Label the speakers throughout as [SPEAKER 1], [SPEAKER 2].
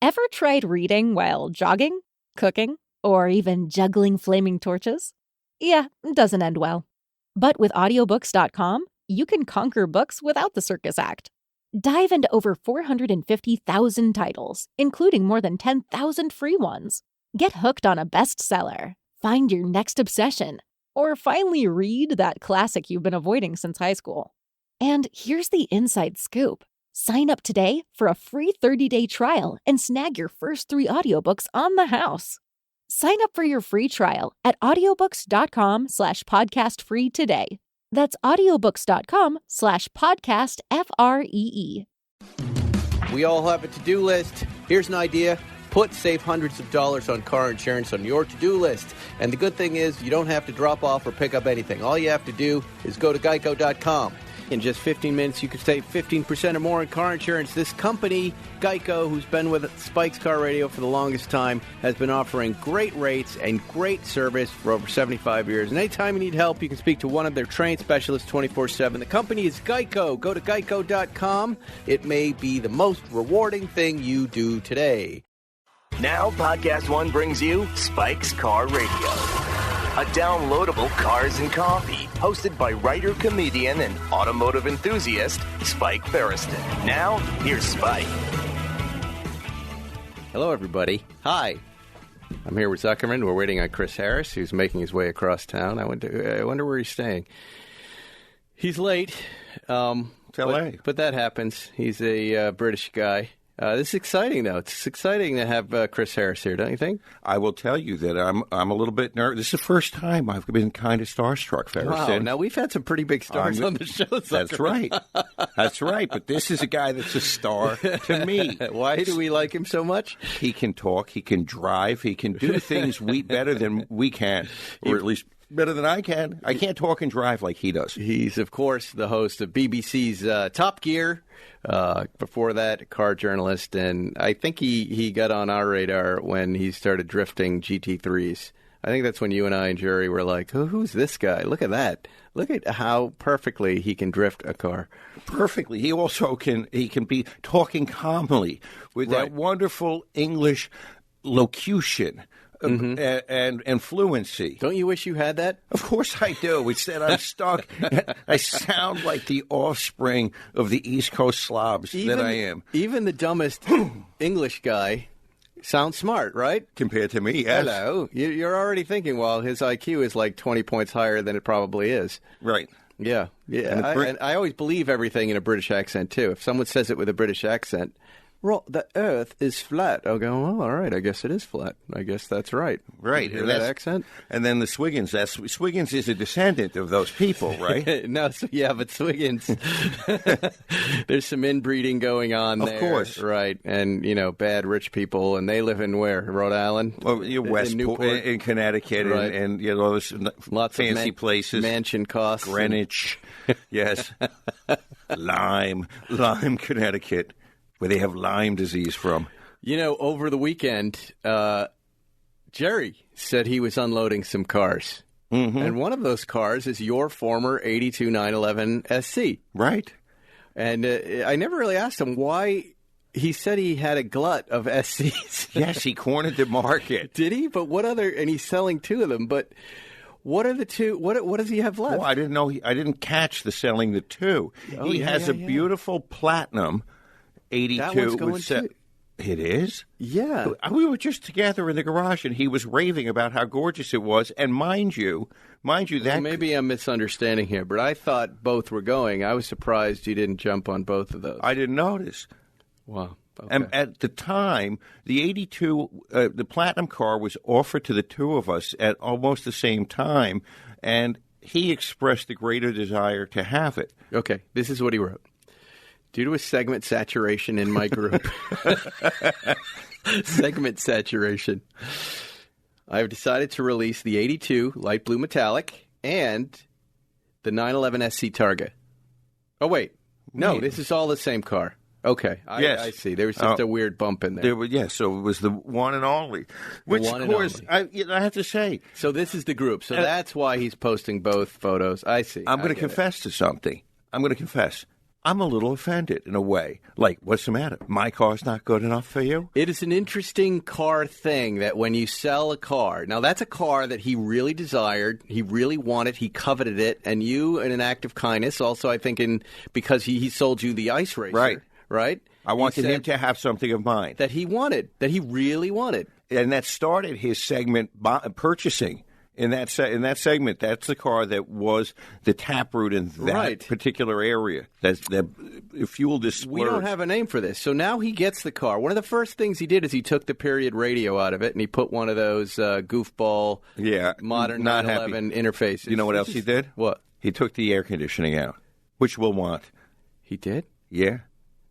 [SPEAKER 1] Ever tried reading while jogging, cooking, or even juggling flaming torches? Yeah, it doesn't end well. But with audiobooks.com, you can conquer books without the circus act. Dive into over 450,000 titles, including more than 10,000 free ones. Get hooked on a bestseller, find your next obsession, or finally read that classic you've been avoiding since high school. And here's the inside scoop. Sign up today for a free 30-day trial and snag your first 3 audiobooks on the house. Sign up for your free trial at audiobooks.com/podcastfree today. That's audiobooks.com/podcastfree.
[SPEAKER 2] We all have a to-do list. Here's an idea. Save hundreds of dollars on car insurance on your to-do list. And the good thing is you don't have to drop off or pick up anything. All you have to do is go to geico.com. In just 15 minutes, you can save 15% or more on car insurance. This company, Geico, who's been with Spike's Car Radio for the longest time, has been offering great rates and great service for over 75 years. And anytime you need help, you can speak to one of their trained specialists 24/7. The company is Geico. Go to geico.com. It may be the most rewarding thing you do today.
[SPEAKER 3] Now, Podcast One brings you Spike's Car Radio, a downloadable cars and coffee, hosted by writer, comedian, and automotive enthusiast, Spike Ferriston. Now, here's Spike.
[SPEAKER 2] Hello, everybody. Hi. I'm here with Zuckerman. We're waiting on Chris Harris, who's making his way across town. I wonder where he's staying. He's late.
[SPEAKER 4] It's L.A.
[SPEAKER 2] But that happens. He's a British guy. This is exciting, though. It's exciting to have Chris Harris here, don't you think?
[SPEAKER 4] I will tell you that I'm a little bit nervous. This is the first time I've been kind of starstruck, Ferriston.
[SPEAKER 2] Wow. Now, we've had some pretty big stars on the show.
[SPEAKER 4] That's right. That's right. But this is a guy that's a star to me.
[SPEAKER 2] Why do we like him so much?
[SPEAKER 4] He can talk. He can drive. He can do things better than we can, or at least better than I can. I can't talk and drive like he does.
[SPEAKER 2] He's, of course, the host of BBC's Top Gear. Before that, a car journalist, and I think he got on our radar when he started drifting GT3s. I think that's when you and I and Jerry were like, who's this guy? Look at that. Look at how perfectly he can drift a car.
[SPEAKER 4] Perfectly. He also can be talking calmly with that wonderful English locution. And fluency.
[SPEAKER 2] Don't you wish you had that?
[SPEAKER 4] Of course I do. It's that I'm stuck. I sound like the offspring of the East Coast slobs that I am.
[SPEAKER 2] Even the dumbest English guy sounds smart, right?
[SPEAKER 4] Compared to me, yes.
[SPEAKER 2] Hello. You're already thinking, well, his IQ is like 20 points higher than it probably is.
[SPEAKER 4] Right.
[SPEAKER 2] Yeah. And I always believe everything in a British accent, too. If someone says it with a British accent, the earth is flat. I'll go, well, all right, I guess it is flat. I guess that's right.
[SPEAKER 4] Right.
[SPEAKER 2] You hear that accent?
[SPEAKER 4] And then the Swiggins. Swiggins is a descendant of those people, right?
[SPEAKER 2] But Swiggins, there's some inbreeding going on there.
[SPEAKER 4] Of course.
[SPEAKER 2] Right. And, bad rich people, and they live in where? Rhode Island?
[SPEAKER 4] Well, Westport, in Connecticut,
[SPEAKER 2] right.
[SPEAKER 4] and there's lots fancy
[SPEAKER 2] of
[SPEAKER 4] places.
[SPEAKER 2] Mansion costs.
[SPEAKER 4] Greenwich. Yes. Lyme, Connecticut. Where they have Lyme disease from.
[SPEAKER 2] Over the weekend, Jerry said he was unloading some cars. Mm-hmm. And one of those cars is your former 82 911 SC.
[SPEAKER 4] Right.
[SPEAKER 2] And I never really asked him why. He said he had a glut of SCs.
[SPEAKER 4] Yes, he cornered the market.
[SPEAKER 2] Did he? But what other, and he's selling 2 of them, but what are the 2, what does he have left?
[SPEAKER 4] Well, I didn't know, I didn't catch the selling the 2. He has a beautiful platinum 82.
[SPEAKER 2] That one's going too.
[SPEAKER 4] It is?
[SPEAKER 2] Yeah.
[SPEAKER 4] We were just together in the garage, and he was raving about how gorgeous it was. And mind you, that...
[SPEAKER 2] Well, maybe I'm misunderstanding here, but I thought both were going. I was surprised you didn't jump on both of those.
[SPEAKER 4] I didn't notice.
[SPEAKER 2] Wow. Okay.
[SPEAKER 4] And at the time, the 82, the platinum car was offered to the 2 of us at almost the same time, and he expressed a greater desire to have it.
[SPEAKER 2] Okay. This is what he wrote. Due to a segment saturation in my group, I have decided to release the 82 light blue metallic and the 911 SC Targa. Oh, wait. No, this is all the same car. Okay. I see. There was just a weird bump in there.
[SPEAKER 4] So it was the one and only. Which, of course, I have to say.
[SPEAKER 2] So this is the group. So that's why he's posting both photos. I see.
[SPEAKER 4] I'm going to confess to something. I'm going to confess. I'm a little offended in a way. Like, what's the matter? My car's not good enough for you?
[SPEAKER 2] It is an interesting car thing that when you sell a car, now that's a car that he really desired, he really wanted, he coveted it, and you, in an act of kindness, also I think because he sold you the ice racer, right?
[SPEAKER 4] I wanted him to have something of mine.
[SPEAKER 2] That he wanted, that he really wanted.
[SPEAKER 4] And that started his segment purchasing. In that segment, that's the car that was the taproot in that particular area. That fueled this splurge.
[SPEAKER 2] We don't have a name for this. So now he gets the car. One of the first things he did is he took the period radio out of it, and he put one of those goofball modern 911 interfaces.
[SPEAKER 4] You know what else he did?
[SPEAKER 2] What?
[SPEAKER 4] He took the air conditioning out, which we'll want.
[SPEAKER 2] He did?
[SPEAKER 4] Yeah.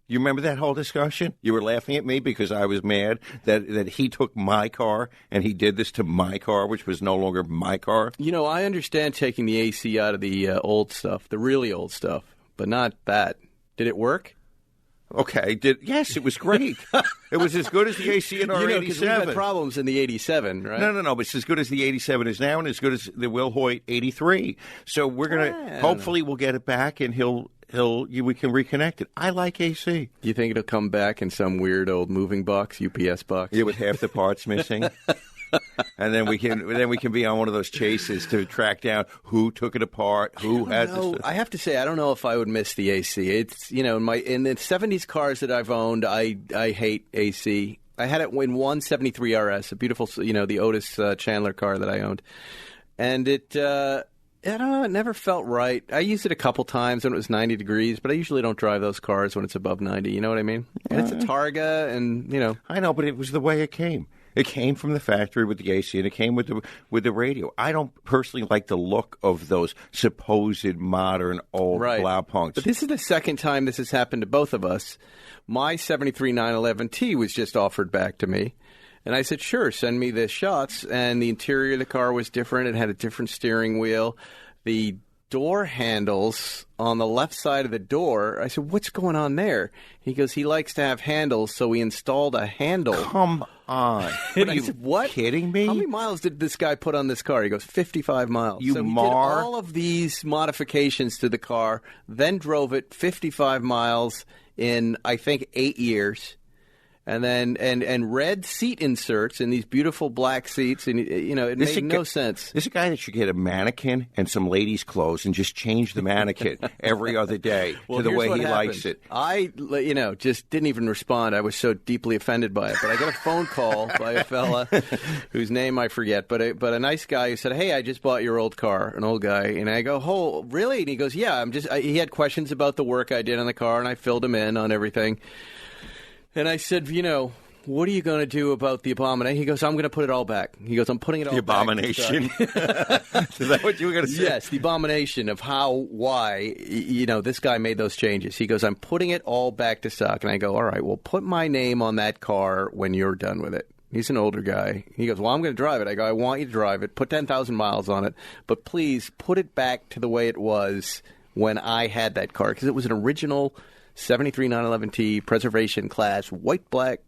[SPEAKER 4] You remember that whole discussion? You were laughing at me because I was mad that he took my car and he did this to my car, which was no longer my car.
[SPEAKER 2] You know, I understand taking the AC out of the old stuff, the really old stuff, but not that. Did it work?
[SPEAKER 4] Okay. Yes, it was great. It was as good as the AC in our 87.
[SPEAKER 2] Because we had problems in the 87, right?
[SPEAKER 4] No. But it's as good as the 87 is now and as good as the Will Hoyt 83. So we're going to, hopefully we'll get it back and we can reconnect it. I like AC.
[SPEAKER 2] Do you think it'll come back in some weird old moving box, UPS box?
[SPEAKER 4] Yeah, with half the parts missing. And then we can be on one of those chases to track down who took it apart, who had this.
[SPEAKER 2] I have to say, I don't know if I would miss the AC. It's in the 70s cars that I've owned, I hate AC. I had it in one 73 RS, a beautiful, the Otis Chandler car that I owned, and it. I don't know. It never felt right. I used it a couple times when it was 90 degrees, but I usually don't drive those cars when it's above 90. You know what I mean? And it's a Targa, and
[SPEAKER 4] I know, but it was the way it came. It came from the factory with the AC, and it came with the radio. I don't personally like the look of those supposed modern old Blaupunks.
[SPEAKER 2] But this is the second time this has happened to both of us. My 73 911T was just offered back to me. And I said, sure, send me the shots. And the interior of the car was different. It had a different steering wheel. The door handles on the left side of the door, I said, what's going on there? He goes, he likes to have handles, so we installed a handle.
[SPEAKER 4] Come on.
[SPEAKER 2] And I said, what?
[SPEAKER 4] Kidding me?
[SPEAKER 2] How many miles did this guy put on this car? He goes, 55 miles. So he did all of these modifications to the car, then drove it 55 miles in, I think, 8 years. And then and red seat inserts in these beautiful black seats, and it made no sense.
[SPEAKER 4] This is a guy that should get a mannequin and some ladies' clothes and just change the mannequin every other day to the way he likes it.
[SPEAKER 2] I just didn't even respond. I was so deeply offended by it. But I got a phone call by a fella whose name I forget, but a nice guy who said, "Hey, I just bought your old car," an old guy, and I go, "Oh, really?" And he goes, "Yeah, he had questions about the work I did on the car, and I filled him in on everything." And I said, what are you going to do about the abomination? He goes, I'm going to put it all back. He goes, I'm putting it all back.
[SPEAKER 4] The abomination? Is that what you were going to say?
[SPEAKER 2] Yes, the abomination of why, this guy made those changes. He goes, I'm putting it all back to stock. And I go, all right, well, put my name on that car when you're done with it. He's an older guy. He goes, well, I'm going to drive it. I go, I want you to drive it. Put 10,000 miles on it. But please put it back to the way it was when I had that car. Because it was an original 73 911T preservation class, white, black.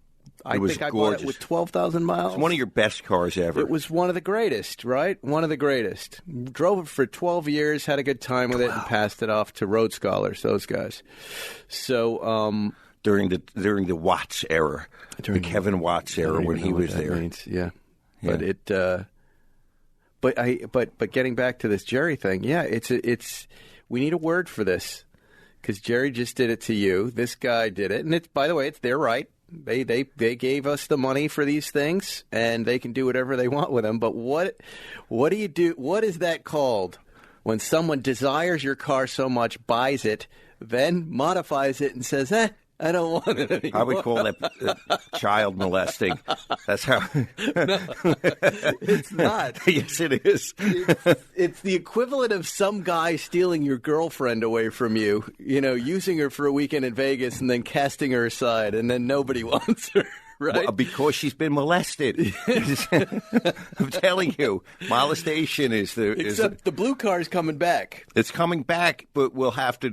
[SPEAKER 2] I think I bought it with 12,000 miles.
[SPEAKER 4] It's one of your best cars ever.
[SPEAKER 2] It was one of the greatest, right? One of the greatest. Drove it for 12 years, had a good time with it, and passed it off to road scholars, those guys. So
[SPEAKER 4] during the Watts era, the Kevin Watts era when he was there.
[SPEAKER 2] Means. Yeah. But getting back to this Jerry thing, it's we need a word for this. Because Jerry just did it to you. This guy did it. And by the way, it's their right. They gave us the money for these things, and they can do whatever they want with them. But what do you do? What is that called? When someone desires your car so much, buys it, then modifies it and says, I don't want it anymore.
[SPEAKER 4] I would call that child molesting. That's how.
[SPEAKER 2] No, it's not.
[SPEAKER 4] Yes, it is.
[SPEAKER 2] It's the equivalent of some guy stealing your girlfriend away from you, using her for a weekend in Vegas and then casting her aside, and then nobody wants her. Right?
[SPEAKER 4] Well, because she's been molested. I'm telling you, molestation is
[SPEAKER 2] Except the blue car is coming back.
[SPEAKER 4] It's coming back, but we'll have to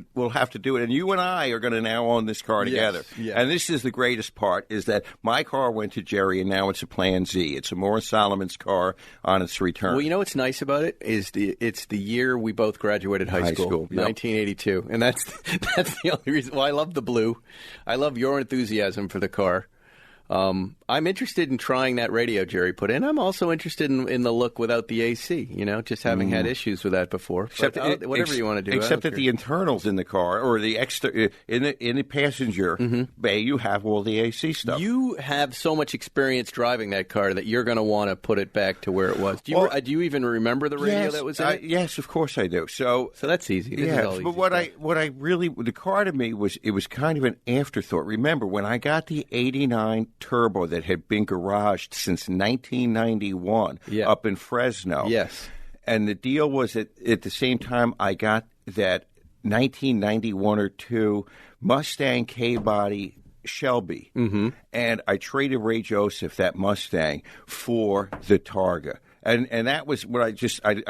[SPEAKER 4] do it. And you and I are going to now own this car together.
[SPEAKER 2] Yes.
[SPEAKER 4] And this is the greatest part: is that my car went to Jerry, and now it's a Plan Z. It's a Morris Solomon's car on its return.
[SPEAKER 2] Well, you know what's nice about it is it's the year we both graduated high school,
[SPEAKER 4] yep.
[SPEAKER 2] 1982, and that's the only reason. Well, I love the blue. I love your enthusiasm for the car. I'm interested in trying that radio Jerry put in. I'm also interested in the look without the AC, just having had issues with that before.
[SPEAKER 4] Except
[SPEAKER 2] whatever you want to do.
[SPEAKER 4] Except that the internals in the car or the extra in the passenger bay, you have all the AC stuff.
[SPEAKER 2] You have so much experience driving that car that you're going to want to put it back to where it was. Do you even remember the radio that was in it?
[SPEAKER 4] Yes, of course I do. So
[SPEAKER 2] that's easy. This is all easy
[SPEAKER 4] but the car to me was kind of an afterthought. Remember when I got the '89 Turbo that had been garaged since 1991 up in Fresno.
[SPEAKER 2] Yes.
[SPEAKER 4] And the deal was that at the same time I got that 1991 or 2 Mustang K-body Shelby. Mm-hmm. And I traded Ray Joseph that Mustang for the Targa. And that was what I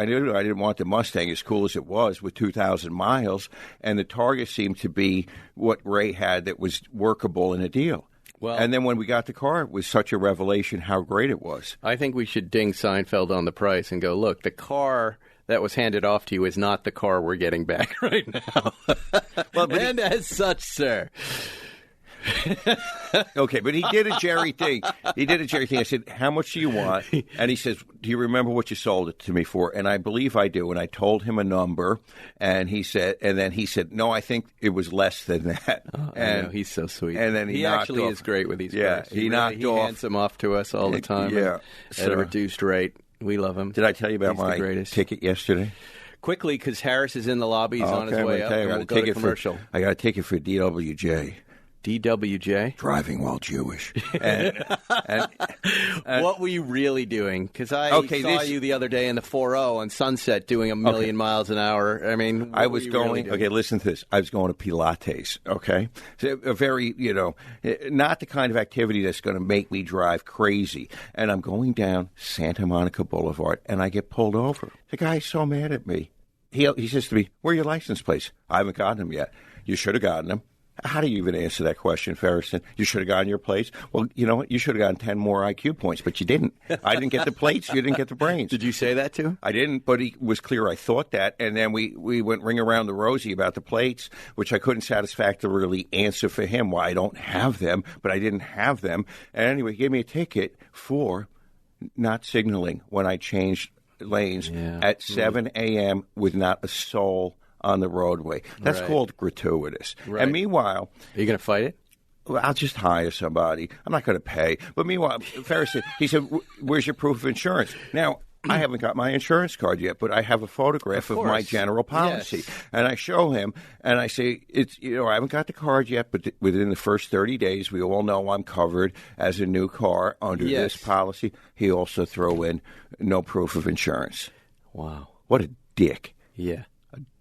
[SPEAKER 4] knew I didn't want the Mustang as cool as it was with 2,000 miles. And the Targa seemed to be what Ray had that was workable in a deal. Well, and then when we got the car, it was such a revelation how great it was.
[SPEAKER 2] I think we should ding Seinfeld on the price and go, look, the car that was handed off to you is not the car we're getting back right now. And as such, sir.
[SPEAKER 4] Okay, but he did a Jerry thing. I said, how much do you want? And he says, do you remember what you sold it to me for? And I believe I do. And I told him a number. And then he said, no, I think it was less than that.
[SPEAKER 2] I know, he's so sweet.
[SPEAKER 4] And then he actually
[SPEAKER 2] is great with these
[SPEAKER 4] cars.
[SPEAKER 2] He knocked off. He hands them off to us all the time at a reduced rate. We love him.
[SPEAKER 4] Did I tell you about my ticket yesterday?
[SPEAKER 2] Quickly, because Harris is in the lobby. He's on his way up. We'll go to commercial.
[SPEAKER 4] I got a ticket for DWJ.
[SPEAKER 2] DWJ?
[SPEAKER 4] Driving while Jewish.
[SPEAKER 2] And what were you really doing? Because I saw you the other day in the 4.0 on Sunset doing 1 million miles an hour. I mean,
[SPEAKER 4] I was going, really listen to this. I was going to Pilates, okay? So a very, not the kind of activity that's going to make me drive crazy. And I'm going down Santa Monica Boulevard, and I get pulled over. The guy's so mad at me. He says to me, where are your license plates? I haven't gotten them yet. You should have gotten them. How do you even answer that question, Ferguson? You should have gotten your plates. Well, you know what? You should have gotten 10 more IQ points, but you didn't. I didn't get the plates. You didn't get the brains.
[SPEAKER 2] Did you say that to him?
[SPEAKER 4] I didn't, but he was clear I thought that. And then we went ring around the rosy about the plates, which I couldn't satisfactorily answer for him why I don't have them, but I didn't have them. And anyway, he gave me a ticket for not signaling when I changed lanes at 7 a.m. with not a soul on the roadway. That's called gratuitous. Right. And meanwhile...
[SPEAKER 2] Are you going to fight it?
[SPEAKER 4] Well, I'll just hire somebody. I'm not going to pay. But meanwhile, Ferris said, he said, where's your proof of insurance? Now, I haven't got my insurance card yet, but I have a photograph of my general policy. Yes. And I show him, and I say, I haven't got the card yet, but within the first 30 days, we all know I'm covered as a new car under this policy. He also threw in no proof of insurance.
[SPEAKER 2] Wow.
[SPEAKER 4] What a dick.
[SPEAKER 2] Yeah.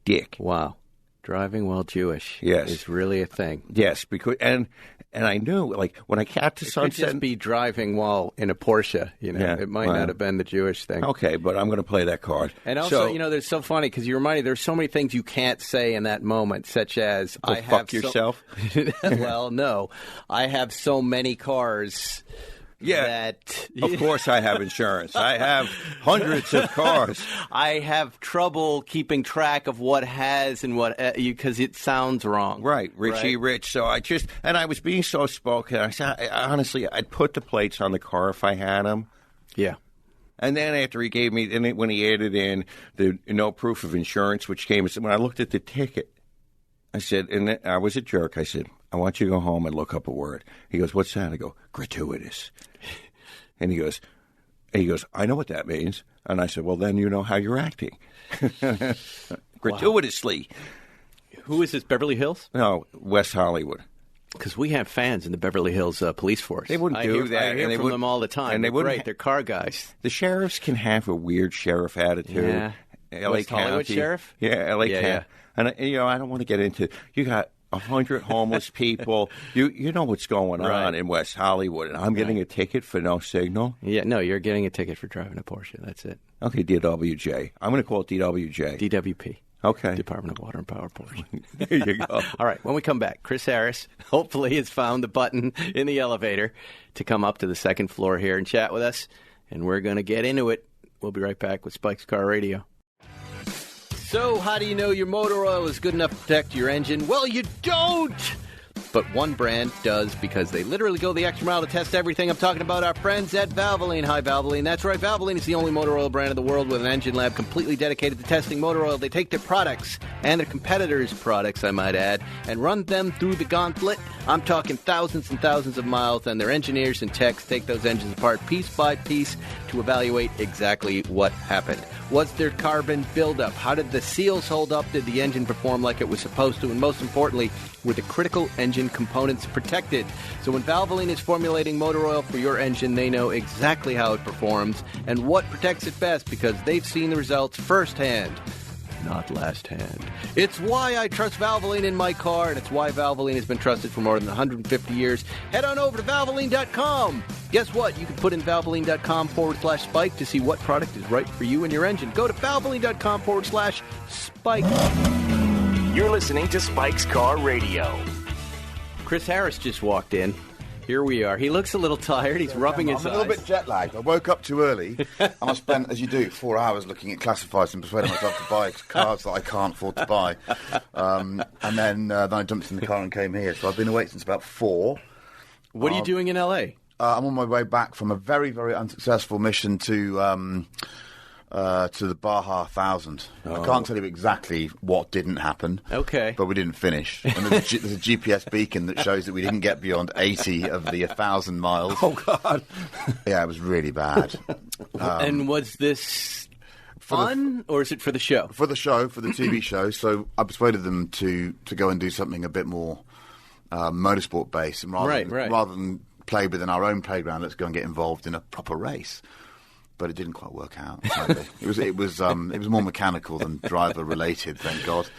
[SPEAKER 4] Dick.
[SPEAKER 2] Wow. Driving while Jewish is really a thing.
[SPEAKER 4] Yes, because and I knew, like, when I got to Sunset...
[SPEAKER 2] It could just be driving while in a Porsche, it might not have been the Jewish thing.
[SPEAKER 4] Okay, but I'm going to play that card.
[SPEAKER 2] And also, there's so funny, because you remind me, there's so many things you can't say in that moment, such as...
[SPEAKER 4] Go fuck yourself?
[SPEAKER 2] Well, no. I have so many cars...
[SPEAKER 4] Yeah, of course I have insurance. I have hundreds of cars.
[SPEAKER 2] I have trouble keeping track of what has and what because it sounds wrong.
[SPEAKER 4] Right, Richie Rich. So I was being so spoken. I said, honestly, I'd put the plates on the car if I had them.
[SPEAKER 2] Yeah.
[SPEAKER 4] And then after he gave me, when he added in the no proof of insurance, which came, when I looked at the ticket, I said, and I was a jerk, I said, I want you to go home and look up a word. He goes, what's that? I go, gratuitous. And he goes, I know what that means. And I said, well, then you know how you're acting. Gratuitously.
[SPEAKER 2] Wow. Who is this, Beverly Hills?
[SPEAKER 4] No, West Hollywood.
[SPEAKER 2] Because we have fans in the Beverly Hills police force.
[SPEAKER 4] They wouldn't do that.
[SPEAKER 2] I hear from them all the time.
[SPEAKER 4] And they
[SPEAKER 2] wouldn't. They're car guys.
[SPEAKER 4] The sheriffs can have a weird sheriff attitude.
[SPEAKER 2] Yeah.
[SPEAKER 4] LA
[SPEAKER 2] West
[SPEAKER 4] County.
[SPEAKER 2] Hollywood sheriff?
[SPEAKER 4] Yeah, LA County.
[SPEAKER 2] Yeah.
[SPEAKER 4] And, I don't want to get into, you got 100 homeless people. You know what's going on in West Hollywood, and I'm getting a ticket for no signal?
[SPEAKER 2] Yeah, no, you're getting a ticket for driving a Porsche. That's it.
[SPEAKER 4] Okay, DWJ. I'm going to call it DWJ.
[SPEAKER 2] DWP.
[SPEAKER 4] Okay.
[SPEAKER 2] Department of Water and Power Porsche.
[SPEAKER 4] There you go.
[SPEAKER 2] All right, when we come back, Chris Harris hopefully has found the button in the elevator to come up to the second floor here and chat with us, and we're going to get into it. We'll be right back with Spike's Car Radio. So, how do you know your motor oil is good enough to protect your engine? Well, you don't! But one brand does, because they literally go the extra mile to test everything. I'm talking about our friends at Valvoline. Hi, Valvoline. That's right, Valvoline is the only motor oil brand in the world with an engine lab completely dedicated to testing motor oil. They take their products, and their competitors' products, I might add, and run them through the gauntlet. I'm talking thousands and thousands of miles, and their engineers and techs take those engines apart piece by piece to evaluate exactly what happened. Was there carbon buildup? How did the seals hold up? Did the engine perform like it was supposed to? And most importantly, were the critical engine components protected? So when Valvoline is formulating motor oil for your engine, they know exactly how it performs and what protects it best, because they've seen the results firsthand, not last hand. It's why I trust Valvoline in my car, and it's why Valvoline has been trusted for more than 150 years. Head on over to Valvoline.com. Guess what? You can put in Valvoline.com/Spike to see what product is right for you and your engine. Go to Valvoline.com/Spike.
[SPEAKER 3] You're listening to Spike's Car Radio.
[SPEAKER 2] Chris Harris just walked in. Here we are. He looks a little tired. He's rubbing his eyes.
[SPEAKER 5] I'm a little bit jet lagged. I woke up too early, and I spent, as you do, 4 hours looking at classifieds and persuading myself to buy cars that I can't afford to buy. And then I jumped in the car and came here. So I've been awake since about 4.
[SPEAKER 2] What are you doing in L.A.?
[SPEAKER 5] I'm on my way back from a very, very unsuccessful mission to the Baja 1000. I can't tell you exactly what didn't happen.
[SPEAKER 2] Okay.
[SPEAKER 5] But we didn't finish. And there's a GPS beacon that shows that we didn't get beyond 80 of the 1,000 miles.
[SPEAKER 4] Oh, God.
[SPEAKER 5] Yeah, it was really bad.
[SPEAKER 2] And was this fun, or is it for the show?
[SPEAKER 5] For the show, for the TV show. So I persuaded them to go and do something a bit more motorsport-based. And rather than play within our own playground, let's go and get involved in a proper race. But it didn't quite work out. It was more mechanical than driver related, thank God.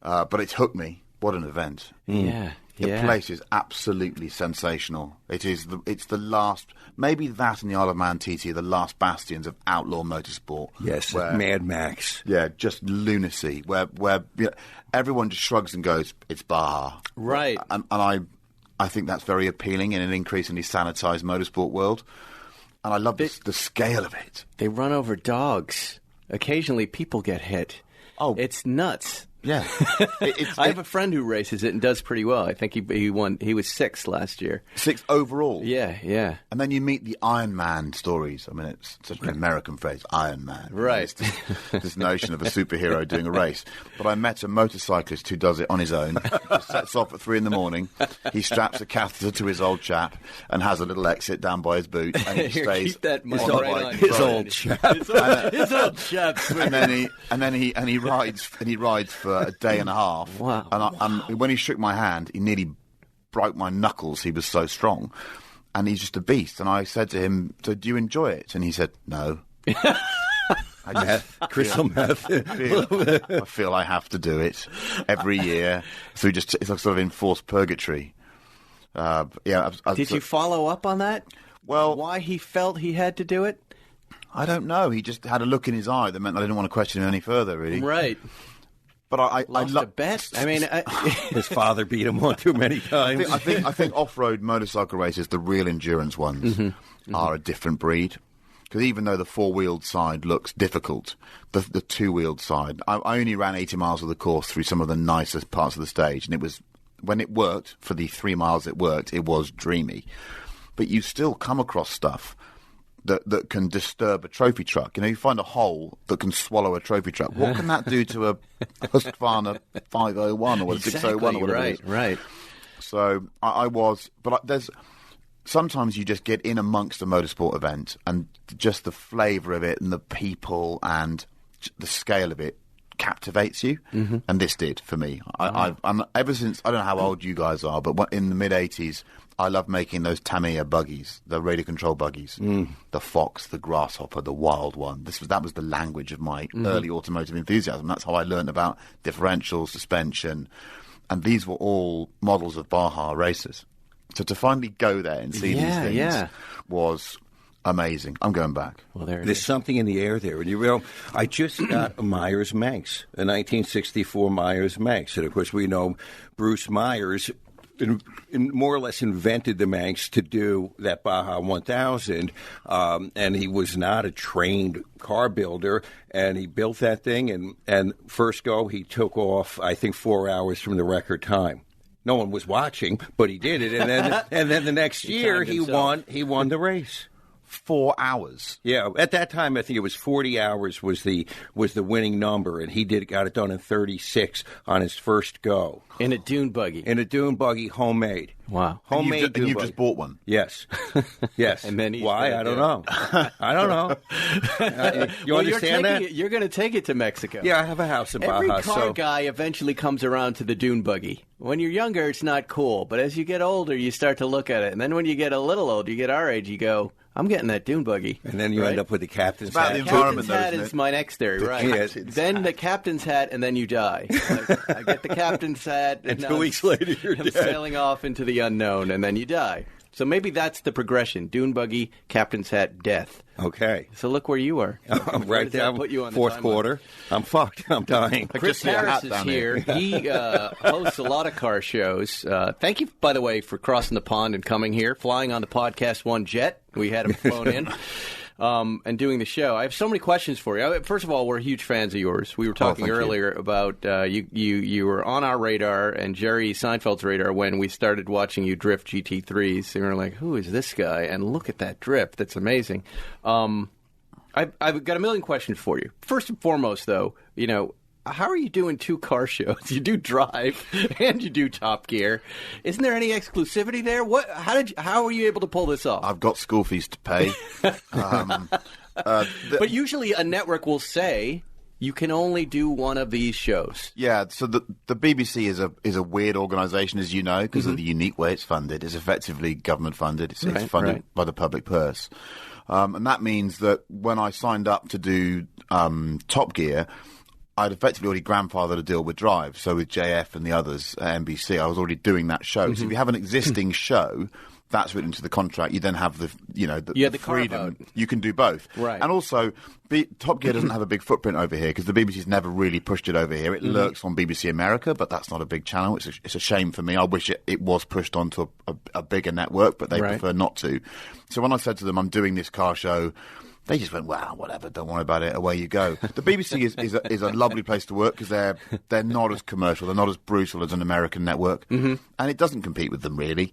[SPEAKER 5] But it's hooked me. What an event!
[SPEAKER 2] Yeah,
[SPEAKER 5] the place is absolutely sensational. It's the last, maybe that and the Isle of Man TT, the last bastions of outlaw motorsport.
[SPEAKER 4] Yes, Mad Max.
[SPEAKER 5] Yeah, just lunacy. Where everyone just shrugs and goes, "It's Baja."
[SPEAKER 2] Right.
[SPEAKER 5] And I think that's very appealing in an increasingly sanitized motorsport world. And I love the scale of it.
[SPEAKER 2] They run over dogs. Occasionally, people get hit.
[SPEAKER 5] Oh,
[SPEAKER 2] it's nuts.
[SPEAKER 5] Yeah.
[SPEAKER 2] I have a friend who races it and does pretty well. I think he won. He was 6th last year.
[SPEAKER 5] 6th overall?
[SPEAKER 2] Yeah.
[SPEAKER 5] And then you meet the Iron Man stories. I mean, it's such an American phrase, Iron Man.
[SPEAKER 2] Right.
[SPEAKER 5] This notion of a superhero doing a race. But I met a motorcyclist who does it on his own. Just sets off at 3 a.m. He straps a catheter to his old chap and has a little exit down by his boot. And he stays
[SPEAKER 2] keep that
[SPEAKER 5] his
[SPEAKER 2] old chap. His old chap.
[SPEAKER 5] And then he rides for a day and a half.
[SPEAKER 2] Wow.
[SPEAKER 5] And when he shook my hand, he nearly broke my knuckles. He was so strong. And he's just a beast. And I said to him, "So do you enjoy it?" And he said, "No."
[SPEAKER 4] Crystal meth.
[SPEAKER 5] I feel I have to do it every year. So it's like sort of enforced purgatory.
[SPEAKER 2] Did you follow up on that?
[SPEAKER 5] Well,
[SPEAKER 2] why he felt he had to do it?
[SPEAKER 5] I don't know. He just had a look in his eye that meant I didn't want to question him any further, really.
[SPEAKER 2] Right.
[SPEAKER 5] But I
[SPEAKER 2] lost a bet. I mean,
[SPEAKER 4] his father beat him one too many times.
[SPEAKER 5] I think off-road motorcycle races, the real endurance ones, are a different breed. Because even though the four-wheeled side looks difficult, the two-wheeled side, I only ran 80 miles of the course through some of the nicest parts of the stage, and it was, when it worked, for the 3 miles it worked, it was dreamy. But you still come across stuff that can disturb a trophy truck. You know, you find a hole that can swallow a trophy truck. What can that do to a Husqvarna 501 or a 601 or whatever it is?
[SPEAKER 2] Right.
[SPEAKER 5] So there's sometimes you just get in amongst a motorsport event and just the flavour of it and the people and the scale of it captivates you. And this did for me. I'm ever since, I don't know how old you guys are, but in the mid-'80s, I loved making those Tamiya buggies, the radio control buggies, the Fox, the Grasshopper, the Wild One. That was the language of my early automotive enthusiasm. That's how I learned about differential suspension, and these were all models of Baja racers. So to finally go there and see these things was amazing. I'm going back.
[SPEAKER 2] Well,
[SPEAKER 4] there's something in the air there. And I just got a Myers Manx, a 1964 Myers Manx. And, of course, we know Bruce Myers more or less invented the Manx to do that Baja 1000, and he was not a trained car builder, and he built that thing, and first go, he took off, I think, 4 hours from the record time. No one was watching, but he did it, and then the next year he won the race.
[SPEAKER 5] 4 hours.
[SPEAKER 4] Yeah, at that time I think it was 40 hours was the winning number, and he got it done in 36 on his first go.
[SPEAKER 2] In a dune buggy.
[SPEAKER 4] Homemade.
[SPEAKER 2] Wow.
[SPEAKER 5] Homemade dune buggy. You've just bought one.
[SPEAKER 4] Yes. Yes.
[SPEAKER 2] And then
[SPEAKER 4] why? I don't know. I don't know. You understand that?
[SPEAKER 2] You're going to take it to Mexico.
[SPEAKER 4] Yeah, I have a house in Baja.
[SPEAKER 2] Every car guy eventually comes around to the dune buggy. When you're younger, it's not cool, but as you get older, you start to look at it, and then when you get a little older, you get our age, you go, I'm getting that dune buggy.
[SPEAKER 4] And then you end up with the captain's
[SPEAKER 5] hat.
[SPEAKER 4] The
[SPEAKER 5] environment,
[SPEAKER 2] captain's hat is my next theory, right? Then the captain's hat, and then you die. Like, I get the captain's hat,
[SPEAKER 4] and 2 weeks later you're dead.
[SPEAKER 2] Sailing off into the unknown, and then you die. So maybe that's the progression. Dune buggy, captain's hat, death.
[SPEAKER 4] Okay.
[SPEAKER 2] So look where you are.
[SPEAKER 4] I'm right there. Fourth quarter. I'm fucked. I'm dying.
[SPEAKER 2] Chris Harris is here. He hosts a lot of car shows. Thank you, by the way, for crossing the pond and coming here, flying on the Podcast One jet. We had him flown in. And doing the show. I have so many questions for you. First of all, we're huge fans of yours. We were talking earlier about you were on our radar and Jerry Seinfeld's radar when we started watching you drift GT3s. And we were like, who is this guy? And look at that drift. That's amazing. I've got a million questions for you. First and foremost, though, how are you doing 2 car shows? You do Drive and you do Top Gear. Isn't there any exclusivity there? How were you able to pull this off?
[SPEAKER 5] I've got school fees to pay.
[SPEAKER 2] But usually a network will say you can only do one of these shows.
[SPEAKER 5] Yeah, so the BBC is a weird organisation, as you know, because of the unique way it's funded. It's effectively government funded. It's funded by the public purse. And that means that when I signed up to do Top Gear, I'd effectively already grandfathered a deal with Drive. So with JF and the others at NBC, I was already doing that show. So if you have an existing show, that's written into the contract. You then have the freedom. You can do both.
[SPEAKER 2] Right.
[SPEAKER 5] And also, Top Gear doesn't have a big footprint over here because the BBC's never really pushed it over here. It lurks on BBC America, but that's not a big channel. It's a shame for me. I wish it was pushed onto a bigger network, but they prefer not to. So when I said to them, I'm doing this car show, they just went, well, whatever, don't worry about it, away you go. The BBC is a lovely place to work because they're not as commercial, they're not as brutal as an American network, and it doesn't compete with them, really.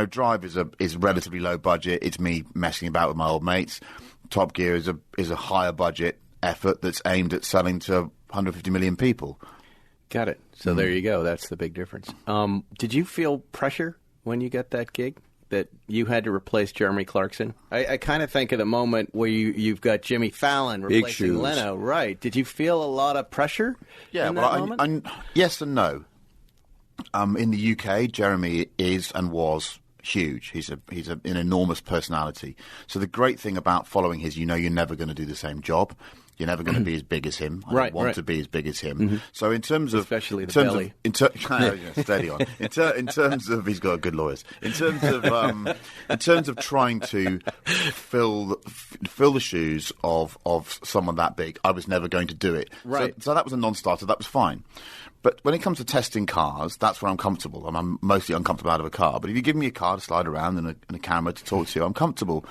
[SPEAKER 5] Drive is relatively low budget, it's me messing about with my old mates. Top Gear is a higher budget effort that's aimed at selling to 150 million people.
[SPEAKER 2] Got it. So there you go, that's the big difference. Did you feel pressure when you got that gig? That you had to replace Jeremy Clarkson? I kind of think of the moment where you've got Jimmy Fallon replacing Leno, right? Did you feel a lot of pressure in that moment?
[SPEAKER 5] Yes and no. In the UK, Jeremy is and was huge. He's an enormous personality. So the great thing about following his, you're never going to do the same job. You're never going to be as big as him. I don't want to be as big as him. So in terms of...
[SPEAKER 2] Especially the belly.
[SPEAKER 5] Steady on. In terms of... He's got good lawyers. In terms of trying to fill the shoes of someone that big, I was never going to do it.
[SPEAKER 2] Right.
[SPEAKER 5] So that was a non-starter. That was fine. But when it comes to testing cars, that's where I'm comfortable. I'm mostly uncomfortable out of a car. But if you give me a car to slide around and a camera to talk to, I'm comfortable.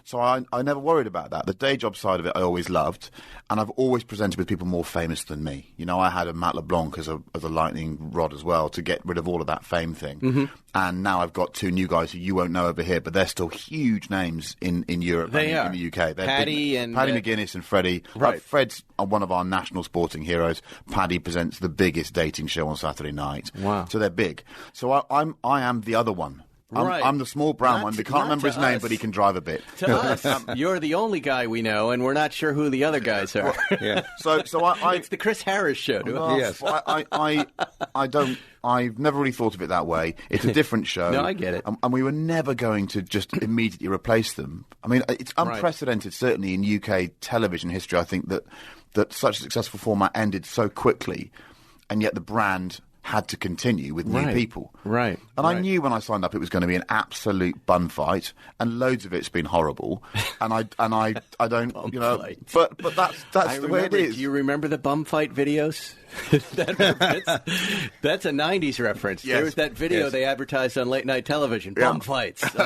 [SPEAKER 5] So I never worried about that. The day job side of it I always loved, and I've always presented with people more famous than me. I had a Matt LeBlanc as a lightning rod as well to get rid of all of that fame thing. And now I've got 2 new guys who you won't know over here, but they're still huge names in Europe and in the UK. They're
[SPEAKER 2] Paddy
[SPEAKER 5] McGuinness and Freddie.
[SPEAKER 2] Right.
[SPEAKER 5] Fred's one of our national sporting heroes. Paddy presents the biggest dating show on Saturday night.
[SPEAKER 2] Wow.
[SPEAKER 5] So they're big. So I am the other one. I'm the small brown one. We can't remember his name, but he can drive a bit.
[SPEAKER 2] To us, you're the only guy we know, and we're not sure who the other guys are.
[SPEAKER 4] Yeah.
[SPEAKER 5] So
[SPEAKER 2] it's the Chris Harris show.
[SPEAKER 4] Yes.
[SPEAKER 5] I don't. I've never really thought of it that way. It's a different show.
[SPEAKER 2] No, I get it.
[SPEAKER 5] And we were never going to just immediately replace them. I mean, it's unprecedented, certainly in UK television history. I think that such a successful format ended so quickly, and yet the brand had to continue with new people.
[SPEAKER 2] Right.
[SPEAKER 5] And I knew when I signed up it was going to be an absolute bun fight, and loads of it's been horrible. and I don't, but that's the way it is.
[SPEAKER 2] Do you remember the bum fight videos? That's a 90s reference.
[SPEAKER 5] Yes.
[SPEAKER 2] There was that video they advertised on late night television, bum fights. Do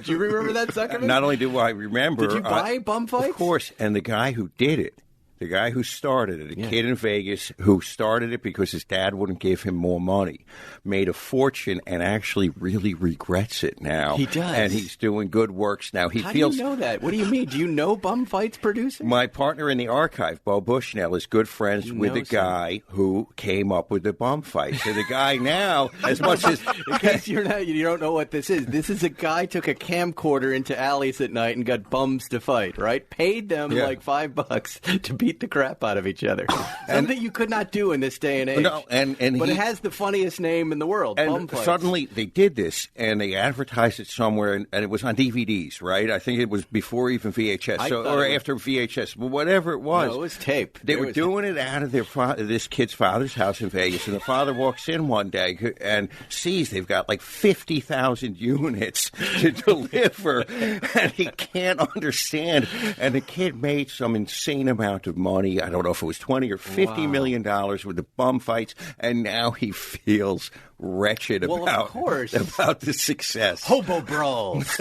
[SPEAKER 2] you remember that, Zuckerman?
[SPEAKER 4] Not only do I remember...
[SPEAKER 2] Did you buy bum fights?
[SPEAKER 4] Of course, and the guy who did it, the guy who started it, a kid in Vegas who started it because his dad wouldn't give him more money, made a fortune and actually really regrets it now.
[SPEAKER 2] He does.
[SPEAKER 4] And he's doing good works now.
[SPEAKER 2] How do you know that? What do you mean? Do you know bum fights producers?
[SPEAKER 4] My partner in the archive, Bo Bushnell, is good friends with the guy who came up with the bum fight. So the guy now, as much as...
[SPEAKER 2] In case you don't know what this is a guy took a camcorder into alleys at night and got bums to fight, right? Paid them like $5 to beat the crap out of each other. Something you could not do in this day and age.
[SPEAKER 4] No, but
[SPEAKER 2] it has the funniest name in the world,
[SPEAKER 4] and
[SPEAKER 2] bum fights.
[SPEAKER 4] Suddenly they did this, and they advertised it somewhere, and it was on DVDs, right? I think it was before even VHS, after VHS, but whatever it was.
[SPEAKER 2] No, it was tape.
[SPEAKER 4] They were doing it out of this kid's father's house in Vegas, and the father walks in one day and sees they've got like 50,000 units to deliver, and he can't understand. And the kid made some insane amount of money. I don't know if it was $20 or $50 million with the bum fights, and now he feels wretched about the success.
[SPEAKER 2] Hobo brawls.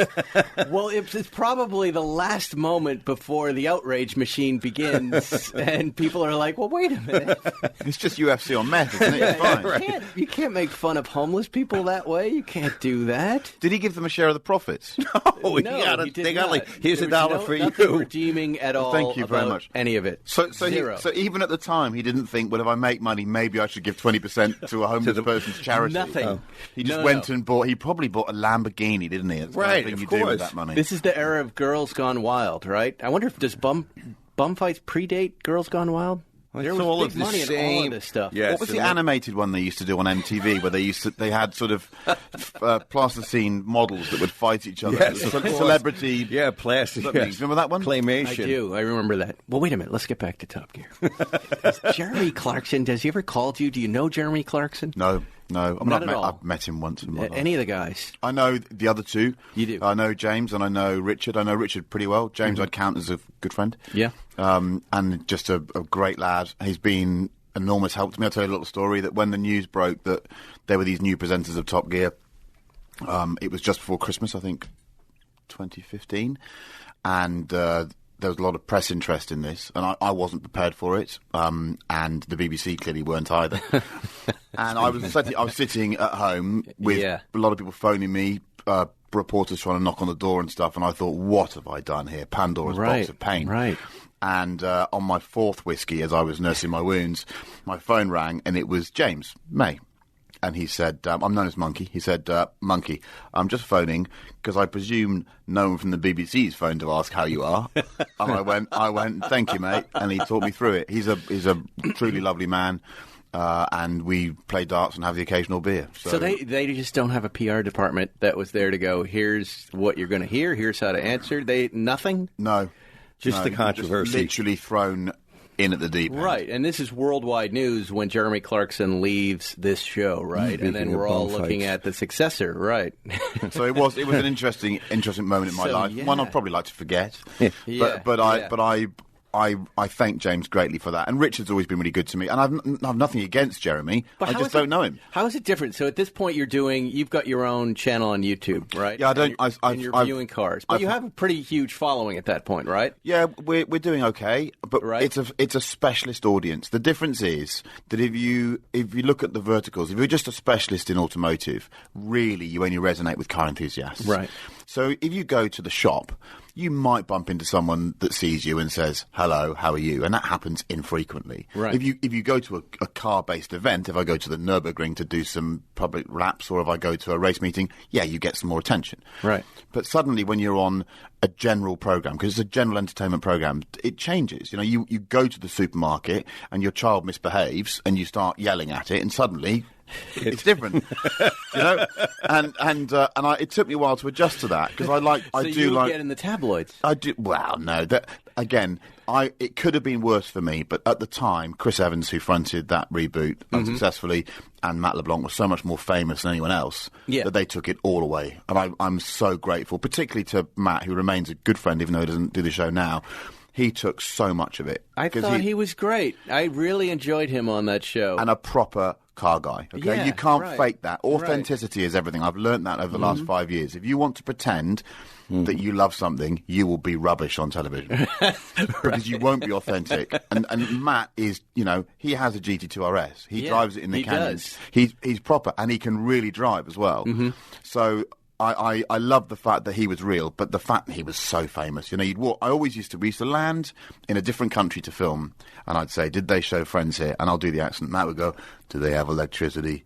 [SPEAKER 2] Well, it's probably the last moment before the outrage machine begins, and people are like, well, wait a minute.
[SPEAKER 5] It's just UFC on meth, isn't it? It's fine.
[SPEAKER 2] You can't make fun of homeless people that way. You can't do that.
[SPEAKER 5] Did he give them a share of the profits?
[SPEAKER 2] No,
[SPEAKER 4] he got like, here's $1 for you.
[SPEAKER 2] Redeeming at all.
[SPEAKER 5] Thank you very much.
[SPEAKER 2] Any of it.
[SPEAKER 5] So even at the time, he didn't think, well, if I make money, maybe I should give 20% to a homeless person's charity.
[SPEAKER 2] Nothing.
[SPEAKER 5] Oh. He just went and bought. He probably bought a Lamborghini, didn't he? That's
[SPEAKER 4] right.
[SPEAKER 5] The thing
[SPEAKER 4] of
[SPEAKER 5] you
[SPEAKER 4] course.
[SPEAKER 5] do with that money.
[SPEAKER 2] This is the era of Girls Gone Wild, right? I wonder if does bum fights predate Girls Gone Wild? There was
[SPEAKER 4] all
[SPEAKER 2] big money in all of this stuff.
[SPEAKER 4] Yes,
[SPEAKER 5] what was the animated one they used to do on MTV where they had sort of plasticine models that would fight each other?
[SPEAKER 4] Yes,
[SPEAKER 5] celebrity.
[SPEAKER 4] Yeah, plastic. Yes.
[SPEAKER 5] Remember that one?
[SPEAKER 4] Claymation.
[SPEAKER 2] I do. I remember that. Well, wait a minute. Let's get back to Top Gear. Jeremy Clarkson, has he ever called you? Do you know Jeremy Clarkson?
[SPEAKER 5] No.
[SPEAKER 2] Not at all.
[SPEAKER 5] I've met him once in my life.
[SPEAKER 2] Any of the guys?
[SPEAKER 5] I know the other two.
[SPEAKER 2] You do?
[SPEAKER 5] I know James and I know Richard. I know Richard pretty well. James I'd count as a good friend.
[SPEAKER 2] Yeah.
[SPEAKER 5] And just a great lad. He's been enormous help to me. I'll tell you a little story that when the news broke that there were these new presenters of Top Gear, it was just before Christmas, I think, 2015. And there was a lot of press interest in this, and I wasn't prepared for it, and the BBC clearly weren't either. And I was sitting at home with a lot of people phoning me, reporters trying to knock on the door and stuff, and I thought, what have I done here? Pandora's box of pain.
[SPEAKER 2] Right.
[SPEAKER 5] And on my fourth whiskey, as I was nursing my wounds, my phone rang, and it was James May. And he said, I'm known as Monkey. He said, Monkey, I'm just phoning because I presume no one from the BBC's phoned to ask how you are. And I went, thank you, mate. And he talked me through it. He's a truly lovely man. And we play darts and have the occasional beer.
[SPEAKER 2] So they just don't have a PR department that was there to go, here's what you're going to hear, here's how to answer. Nothing?
[SPEAKER 5] No.
[SPEAKER 4] Just the controversy.
[SPEAKER 5] Just literally thrown in at the deep end.
[SPEAKER 2] Right, and this is worldwide news when Jeremy Clarkson leaves this show, right? And then we're all looking at the successor, right?
[SPEAKER 5] So it was an interesting moment in my life.
[SPEAKER 2] Yeah.
[SPEAKER 5] One I'd probably like to forget.
[SPEAKER 2] Yeah.
[SPEAKER 5] But I thank James greatly for that. And Richard's always been really good to me. And I've nothing against Jeremy. I just don't know him.
[SPEAKER 2] How is it different? So at this point, you've got your own channel on YouTube, right?
[SPEAKER 5] Yeah, I don't.
[SPEAKER 2] And you're viewing cars, but you have a pretty huge following at that point, right?
[SPEAKER 5] Yeah, we're doing okay, but
[SPEAKER 2] right.
[SPEAKER 5] it's a specialist audience. The difference is that if you look at the verticals, if you're just a specialist in automotive, really you only resonate with car enthusiasts.
[SPEAKER 2] Right.
[SPEAKER 5] So if you go to the shop, you might bump into someone that sees you and says, hello, how are you? And that happens infrequently.
[SPEAKER 2] Right.
[SPEAKER 5] If you go to a car-based event, if I go to the Nürburgring to do some public laps, or if I go to a race meeting, yeah, you get some more attention.
[SPEAKER 2] Right.
[SPEAKER 5] But suddenly when you're on a general program, because it's a general entertainment program, it changes. You know, you go to the supermarket and your child misbehaves and you start yelling at it, and suddenly it's different. You know, and it took me a while to adjust to that, because I
[SPEAKER 2] do
[SPEAKER 5] get
[SPEAKER 2] in the tabloids.
[SPEAKER 5] I do. Well, no, again, it could have been worse for me, but at the time, Chris Evans, who fronted that reboot unsuccessfully, and Matt LeBlanc was so much more famous than anyone else that they took it all away. And I'm so grateful, particularly to Matt, who remains a good friend, even though he doesn't do the show now. He took so much of it.
[SPEAKER 2] I thought he was great. I really enjoyed him on that show.
[SPEAKER 5] And a proper car guy. Okay,
[SPEAKER 2] Yeah,
[SPEAKER 5] you can't
[SPEAKER 2] right.
[SPEAKER 5] fake that. Authenticity is everything. I've learned that over the last 5 years. If you want to pretend that you love something, you will be rubbish on television because you won't be authentic. And Matt is, he has a GT2 RS. He drives it in the canyons. He's proper, and he can really drive as well. So I love the fact that he was real, but the fact that he was so famous. You'd walk. We used to land in a different country to film, and I'd say, "Did they show Friends here?" And I'll do the accent. Matt would go, "Do they have electricity?"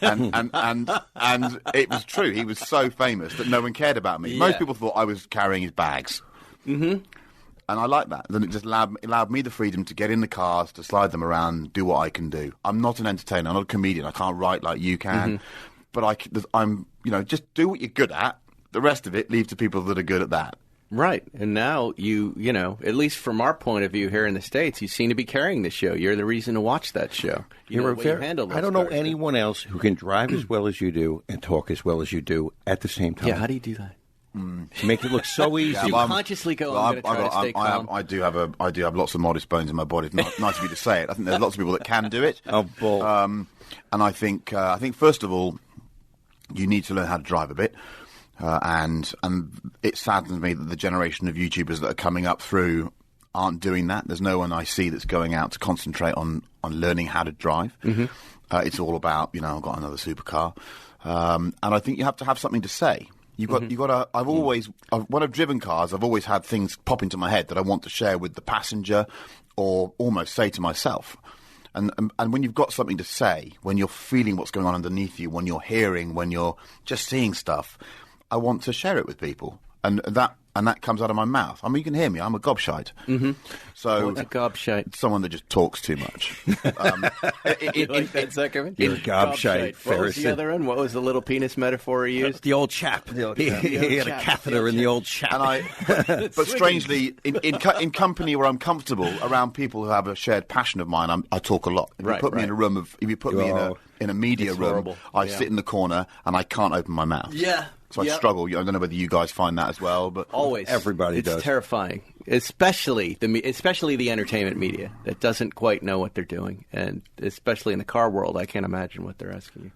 [SPEAKER 5] and it was true. He was so famous that no one cared about me. Most people thought I was carrying his bags. And I like that. Then it just allowed me the freedom to get in the cars, to slide them around, do what I can do. I'm not an entertainer. I'm not a comedian. I can't write like you can. But I'm, just do what you're good at. The rest of it, leave to people that are good at that.
[SPEAKER 2] Right. And now you at least from our point of view here in the States, you seem to be carrying the show. You're the reason to watch that show. You handle those
[SPEAKER 4] I don't know
[SPEAKER 2] cars.
[SPEAKER 4] anyone else who can drive as well as you do and talk as well as you do at the same time.
[SPEAKER 2] Yeah, how do you do that?
[SPEAKER 4] Make it look so easy.
[SPEAKER 2] You consciously go, I'm going to try to stay calm.
[SPEAKER 5] I do have lots of modest bones in my body. It's not nice of you to say it. I think there's lots of people that can do it.
[SPEAKER 4] Oh, bull.
[SPEAKER 5] And I think first of all, you need to learn how to drive a bit. And it saddens me that the generation of YouTubers that are coming up through aren't doing that. There's no one I see that's going out to concentrate on learning how to drive. It's all about, I've got another supercar. And I think you have to have something to say. You've got to, when I've driven cars, I've always had things pop into my head that I want to share with the passenger or almost say to myself. And when you've got something to say, when you're feeling what's going on underneath you, when you're hearing, when you're just seeing stuff, I want to share it with people. And that comes out of my mouth. I mean, you can hear me. I'm a gobshite. So
[SPEAKER 2] What's a gobshite?
[SPEAKER 5] Someone that just talks too much.
[SPEAKER 2] You like that, Zuckerman?
[SPEAKER 4] You're a gobshite,
[SPEAKER 2] What was the
[SPEAKER 4] Pharisee.
[SPEAKER 2] other one? What was the little penis metaphor he used?
[SPEAKER 4] The old chap. He had a catheter in the old chap.
[SPEAKER 5] But strangely, in company where I'm comfortable, around people who have a shared passion of mine, I talk a lot. If you put me in a room if you put me in a media room,
[SPEAKER 2] horrible.
[SPEAKER 5] I sit in the corner and I can't open my mouth.
[SPEAKER 2] Yeah.
[SPEAKER 5] So I struggle. I don't know whether you guys find that as well, but
[SPEAKER 2] Always.
[SPEAKER 4] Everybody does.
[SPEAKER 2] It's terrifying, especially the entertainment media that doesn't quite know what they're doing, and especially in the car world, I can't imagine what they're asking you.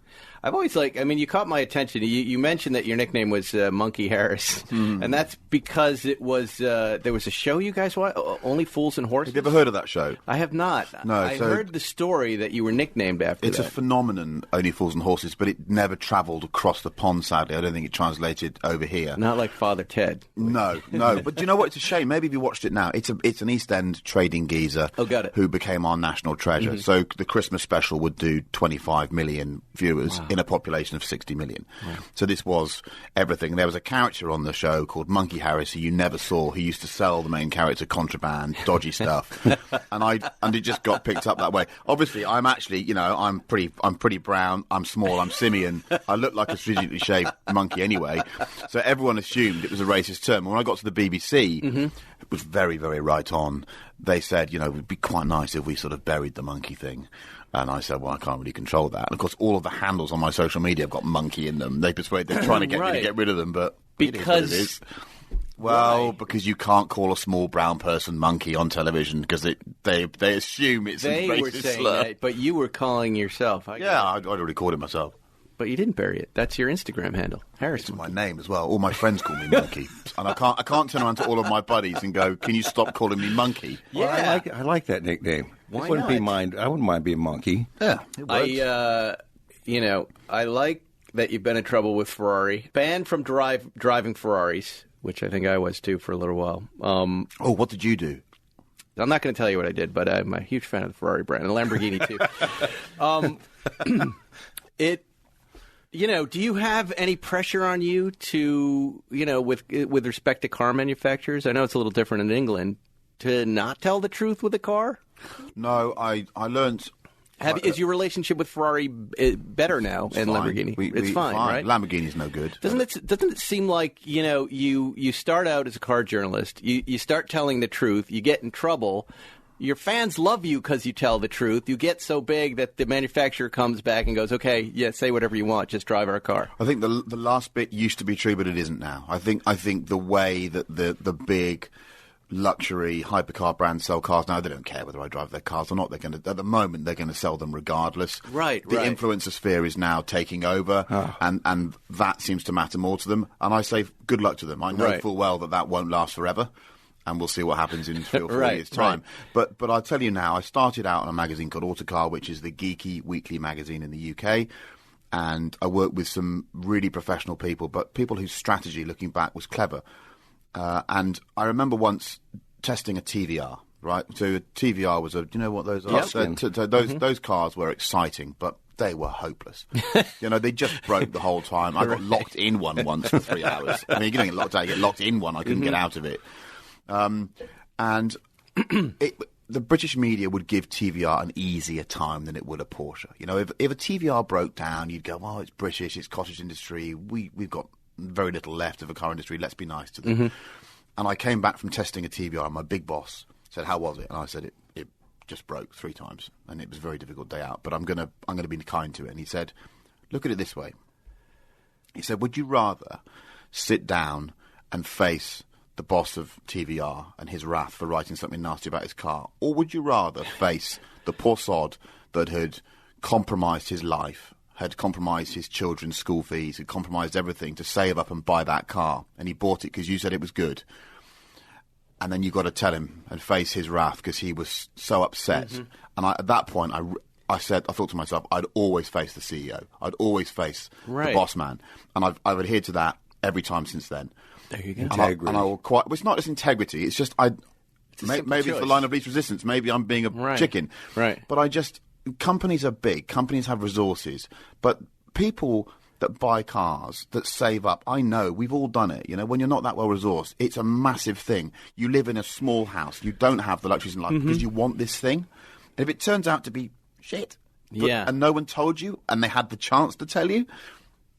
[SPEAKER 2] I've always you caught my attention. You mentioned that your nickname was Monkey Harris, and that's because it was there was a show you guys watched, Only Fools and Horses.
[SPEAKER 5] have you ever heard of that show?
[SPEAKER 2] I have not.
[SPEAKER 5] No,
[SPEAKER 2] I heard the story that you were nicknamed after
[SPEAKER 5] It's
[SPEAKER 2] that.
[SPEAKER 5] a phenomenon, Only Fools and Horses, but it never travelled across the pond, sadly. I don't think it translated over here.
[SPEAKER 2] Not like Father Ted.
[SPEAKER 5] No. But do you know what? It's a shame. Maybe if you watched it now, it's an East End trading geezer
[SPEAKER 2] got it.
[SPEAKER 5] who became our national treasure. So the Christmas special would do 25 million viewers in a population of 60 million. Wow. So this was everything. There was a character on the show called Monkey Harris who you never saw. He used to sell the main character contraband, dodgy stuff, and it just got picked up that way. Obviously, I'm actually, I'm pretty brown. I'm small. I'm simian. I look like a strategically shaved monkey anyway. So everyone assumed it was a racist term. When I got to the BBC, it was very, very right on. They said, it would be quite nice if we sort of buried the monkey thing. And I said, well, I can't really control that. And of course, all of the handles on my social media have got monkey in them. They're trying to get me to get rid of them, but
[SPEAKER 2] because
[SPEAKER 5] it is what it is. Well, because you can't call a small brown person monkey on television because they assume it's a
[SPEAKER 2] were
[SPEAKER 5] racist
[SPEAKER 2] saying
[SPEAKER 5] slur.
[SPEAKER 2] that, but you were calling yourself.
[SPEAKER 5] I'd already called it myself.
[SPEAKER 2] But you didn't bury it. That's your Instagram handle, Harris.
[SPEAKER 5] It's my name as well. All my friends call me Monkey, and I can't turn around to all of my buddies and go, "Can you stop calling me Monkey?"
[SPEAKER 4] Well, I like that nickname.
[SPEAKER 2] Why
[SPEAKER 4] I wouldn't
[SPEAKER 2] not?
[SPEAKER 4] I wouldn't mind being Monkey.
[SPEAKER 5] Yeah, it works.
[SPEAKER 2] I like that you've been in trouble with Ferrari, banned from driving Ferraris, which I think I was too for a little while.
[SPEAKER 5] What did you do?
[SPEAKER 2] I'm not going to tell you what I did, but I'm a huge fan of the Ferrari brand, and Lamborghini too. Do you have any pressure on you to, with respect to car manufacturers? I know it's a little different in England, to not tell the truth with a car?
[SPEAKER 5] No, I learned
[SPEAKER 2] Is your relationship with Ferrari better now and Lamborghini? It's fine, right?
[SPEAKER 5] Lamborghini's no good.
[SPEAKER 2] Doesn't it seem like, you start out as a car journalist, you start telling the truth, you get in trouble, your fans love you because you tell the truth, you get so big that the manufacturer comes back and goes, okay, yeah, say whatever you want, just drive our car.
[SPEAKER 5] I think the last bit used to be true, but it isn't now. I think the way that the big luxury hypercar brands sell cars now, they don't care whether I drive their cars or not. At the moment, they're going to sell them regardless.
[SPEAKER 2] Right.
[SPEAKER 5] The influencer sphere is now taking over, and that seems to matter more to them. And I say good luck to them. I know full well that won't last forever, and we'll see what happens in 3 or 4 years' time. But I'll tell you now, I started out on a magazine called Autocar, which is the geeky weekly magazine in the UK. And I worked with some really professional people, but people whose strategy, looking back, was clever. And I remember once testing a TVR, right? So a TVR was do you know what those are?
[SPEAKER 2] Yep.
[SPEAKER 5] Those cars were exciting, but they were hopeless. They just broke the whole time. I got locked in one once for 3 hours. I mean, you don't get locked out, you get locked in one. I couldn't get out of it. And the British media would give TVR an easier time than it would a Porsche. If a TVR broke down, you'd go, oh, it's British, it's cottage industry, we've got very little left of the car industry, let's be nice to them. And I came back from testing a TVR, and my big boss said, how was it? And I said, it just broke 3 times, and it was a very difficult day out, but I'm gonna be kind to it. And he said, look at it this way. He said, would you rather sit down and face the boss of TVR and his wrath for writing something nasty about his car, or would you rather face the poor sod that had compromised his life, had compromised his children's school fees, had compromised everything to save up and buy that car, and he bought it because you said it was good, and then you've got to tell him and face his wrath because he was so upset. And at that point, I thought to myself, I'd always face the CEO. I'd always face the boss man. And I've adhered to that every time since then.
[SPEAKER 2] There you go.
[SPEAKER 5] And I will well, it's not just integrity. It's just maybe it's the line of least resistance. Maybe I'm being a chicken.
[SPEAKER 2] Right.
[SPEAKER 5] But companies are big. Companies have resources. But people that buy cars, that save up, I know, we've all done it. When you're not that well resourced, it's a massive thing. You live in a small house. You don't have the luxuries in life because you want this thing. And if it turns out to be shit, and no one told you, and they had the chance to tell you,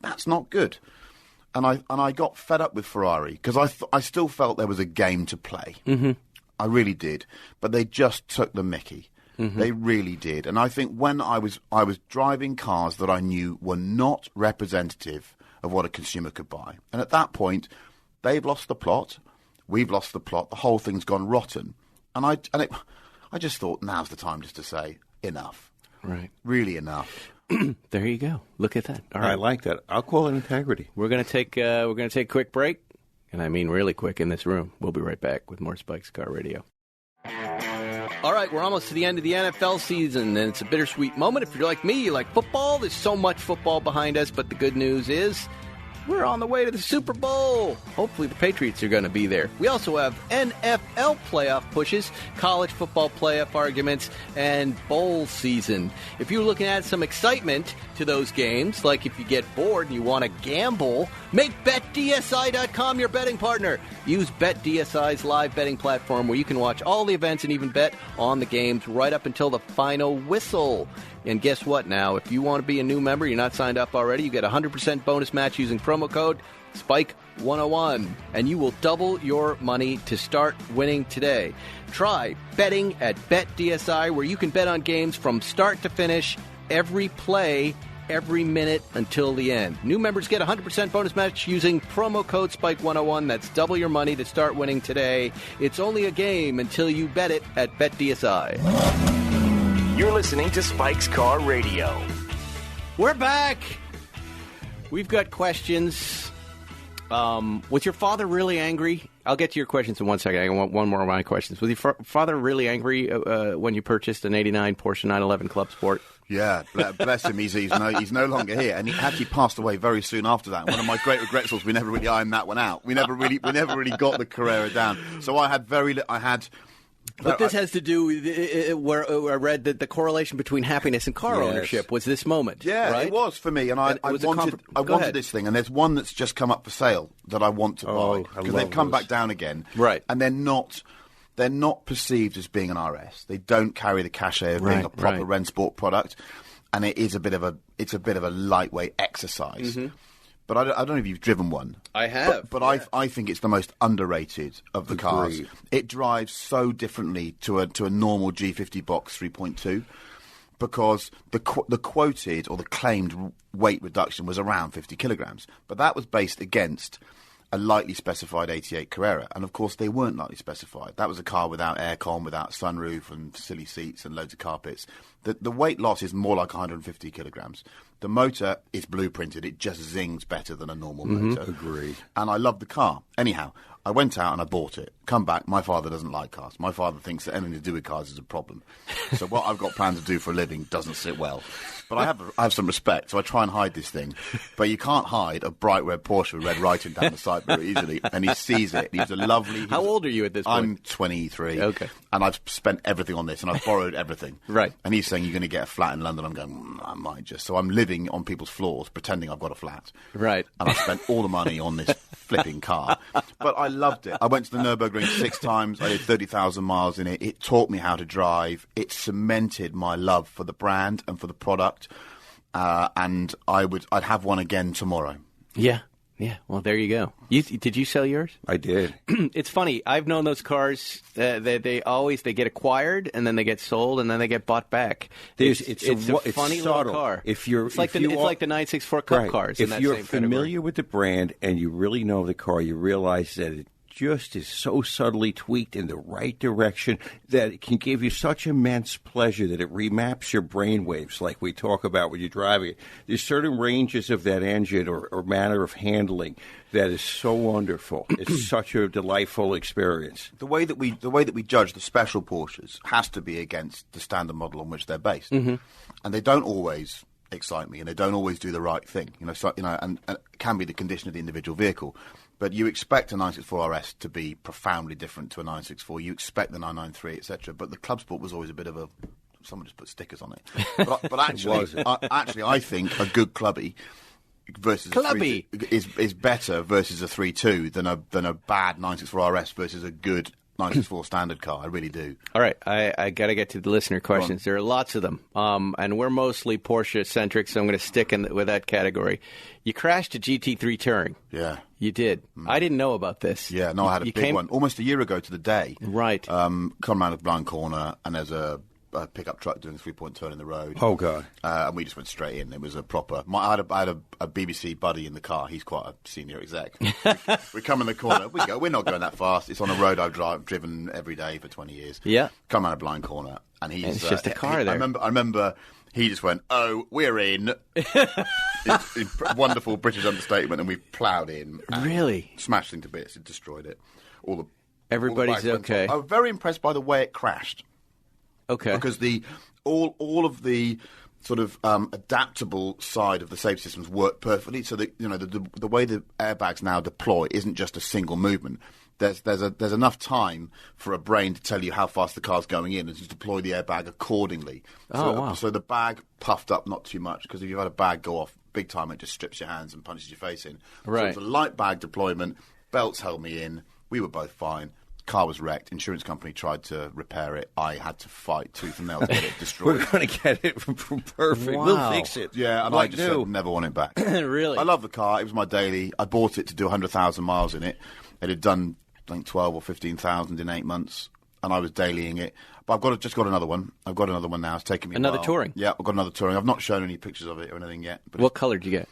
[SPEAKER 5] that's not good. And I got fed up with Ferrari because I still felt there was a game to play. I really did. But they just took the mickey. They really did. And I think when I was driving cars that I knew were not representative of what a consumer could buy. And at that point, they've lost the plot. We've lost the plot. The whole thing's gone rotten. And I just thought now's the time just to say enough.
[SPEAKER 2] Right.
[SPEAKER 5] Really enough.
[SPEAKER 2] There you go. Look at that. All right.
[SPEAKER 4] I like that. I'll call it integrity.
[SPEAKER 2] We're going to take a quick break, and I mean really quick in this room. We'll be right back with more Spike's Car Radio. All right, we're almost to the end of the NFL season, and it's a bittersweet moment. If you're like me, you like football. There's so much football behind us, but the good news is we're on the way to the Super Bowl. Hopefully the Patriots are going to be there. We also have NFL playoff pushes, college football playoff arguments, and bowl season. If you're looking at some excitement to those games, like if you get bored and you want to gamble, make BetDSI.com your betting partner. Use BetDSI's live betting platform where you can watch all the events and even bet on the games right up until the final whistle. And guess what now? If you want to be a new member, you're not signed up already, you get a 100% bonus match using promo code SPIKE101, and you will double your money to start winning today. Try betting at BetDSI, where you can bet on games from start to finish, every play, every minute until the end. New members get a 100% bonus match using promo code SPIKE101. That's double your money to start winning today. It's only a game until you bet it at BetDSI.
[SPEAKER 3] You're listening to Spike's Car Radio.
[SPEAKER 2] We're back. We've got questions. Was your father really angry? I'll get to your questions in 1 second. I want one more of my questions. Was your father really angry when you purchased an '89 Porsche 911 Club Sport?
[SPEAKER 5] Yeah, bless him. He's no longer here, and he actually passed away very soon after that. One of my great regrets was we never really ironed that one out. We never really got the Carrera down. So I had
[SPEAKER 2] But this has to do with where I read that the correlation between happiness and car ownership was this moment.
[SPEAKER 5] Yeah,
[SPEAKER 2] right?
[SPEAKER 5] It was for me, and I wanted this thing, and there's one that's just come up for sale that I want to buy because they've come back down again,
[SPEAKER 2] right?
[SPEAKER 5] And they're not they're not perceived as being an RS. They don't carry the cachet of being a proper Rennsport product, and it is a bit of a lightweight exercise. Mm-hmm. But I don't know if you've driven one.
[SPEAKER 2] I have.
[SPEAKER 5] But I think it's the most underrated of the cars. It drives so differently to a normal G50 box 3.2 because the quoted or the claimed weight reduction was around 50 kilograms. But that was based against a lightly specified 88 Carrera. And, of course, they weren't lightly specified. That was a car without aircon, without sunroof and silly seats and loads of carpets. The weight loss is more like 150 kilograms. The motor is blueprinted. It just zings better than a normal motor.
[SPEAKER 4] Agreed.
[SPEAKER 5] And I love the car. Anyhow, I went out and I bought it. Come back, my father doesn't like cars. My father thinks that anything to do with cars is a problem. So what I've got planned to do for a living doesn't sit well. But I have some respect, so I try and hide this thing. But you can't hide a bright red Porsche with red writing down the side very easily. And he sees it. He's a lovely...
[SPEAKER 2] How old are you at this point?
[SPEAKER 5] I'm 23.
[SPEAKER 2] Okay.
[SPEAKER 5] And I've spent everything on this, and I've borrowed everything.
[SPEAKER 2] Right.
[SPEAKER 5] And he's saying, you're going to get a flat in London. I'm going, I might just. So I'm living on people's floors, pretending I've got a flat.
[SPEAKER 2] Right.
[SPEAKER 5] And I spent all the money on this flipping car. But I loved it. I went to the Nürburgring 6 times. I did 30,000 miles in it. It taught me how to drive. It cemented my love for the brand and for the product. And I'd have one again tomorrow.
[SPEAKER 2] Yeah. Yeah. Well, there you go. Did you sell yours?
[SPEAKER 4] I did.
[SPEAKER 2] It's funny. I've known those cars. They get acquired and then they get sold and then they get bought back. It's a funny little car.
[SPEAKER 4] It's
[SPEAKER 2] like the 964 Cup cars.
[SPEAKER 4] If you're familiar with the brand and you really know the car, you realize that it just is so subtly tweaked in the right direction that it can give you such immense pleasure that it remaps your brainwaves like we talk about when you're driving it. There's certain ranges of that engine or manner of handling that is so wonderful. It's such a delightful experience.
[SPEAKER 5] The way that we judge the special Porsches has to be against the standard model on which they're based. Mm-hmm. And they don't always excite me and they don't always do the right thing. And it can be the condition of the individual vehicle. But you expect a 964 RS to be profoundly different to a 964. You expect the 993, etc. But the Club Sport was always a bit of a... Someone just put stickers on it. But actually, I think a good clubby versus
[SPEAKER 2] clubby
[SPEAKER 5] is better versus a 3.2 than a bad 964 RS versus a good 964 standard car. I really do.
[SPEAKER 2] All right, I got to get to the listener questions. There are lots of them, and we're mostly Porsche-centric, so I'm going to stick with that category. You crashed a GT3 Touring.
[SPEAKER 5] Yeah.
[SPEAKER 2] You did. I didn't know about this.
[SPEAKER 5] Yeah, no, I had a big one. Almost a year ago to the day.
[SPEAKER 2] Right.
[SPEAKER 5] Come around a blind corner, and there's a pickup truck doing a 3-point turn in the road.
[SPEAKER 4] Oh, God.
[SPEAKER 5] And we just went straight in. It was a proper... I had a BBC buddy in the car. He's quite a senior exec. We come in the corner. We go. We're not going that fast. It's on a road I've driven every day for 20 years.
[SPEAKER 2] Yeah.
[SPEAKER 5] Come around a blind corner. And
[SPEAKER 2] it's just a car there.
[SPEAKER 5] I remember he just went, "Oh, we're in." It's a wonderful British understatement. And we ploughed in.
[SPEAKER 2] Really?
[SPEAKER 5] Smashed into bits. It destroyed it.
[SPEAKER 2] Everybody's okay.
[SPEAKER 5] I was very impressed by the way it crashed.
[SPEAKER 2] Okay.
[SPEAKER 5] Because all of the sort of adaptable side of the safety systems work perfectly. So that the way the airbags now deploy isn't just a single movement. There's enough time for a brain to tell you how fast the car's going in and to deploy the airbag accordingly.
[SPEAKER 2] Wow.
[SPEAKER 5] So the bag puffed up not too much because if you've had a bag go off big time, it just strips your hands and punches your face in.
[SPEAKER 2] Right.
[SPEAKER 5] So it was a light bag deployment. Belts held me in. We were both fine. Car was wrecked. Insurance company tried to repair it. I had to fight tooth and nail to get it destroyed.
[SPEAKER 4] We're going to get it perfect.
[SPEAKER 2] Wow.
[SPEAKER 4] We'll fix it.
[SPEAKER 5] Yeah, and I just said, never want it back.
[SPEAKER 2] Really?
[SPEAKER 5] I love the car. It was my daily. I bought it to do 100,000 miles in it. It had done, I think, 12 or 15,000 in 8 months, and I was dailying it. But I've just got another one. I've got another one now. It's taken me
[SPEAKER 2] another
[SPEAKER 5] a while.
[SPEAKER 2] Touring?
[SPEAKER 5] Yeah, I've got another Touring. I've not shown any pictures of it or anything yet. But
[SPEAKER 2] what colour did you get?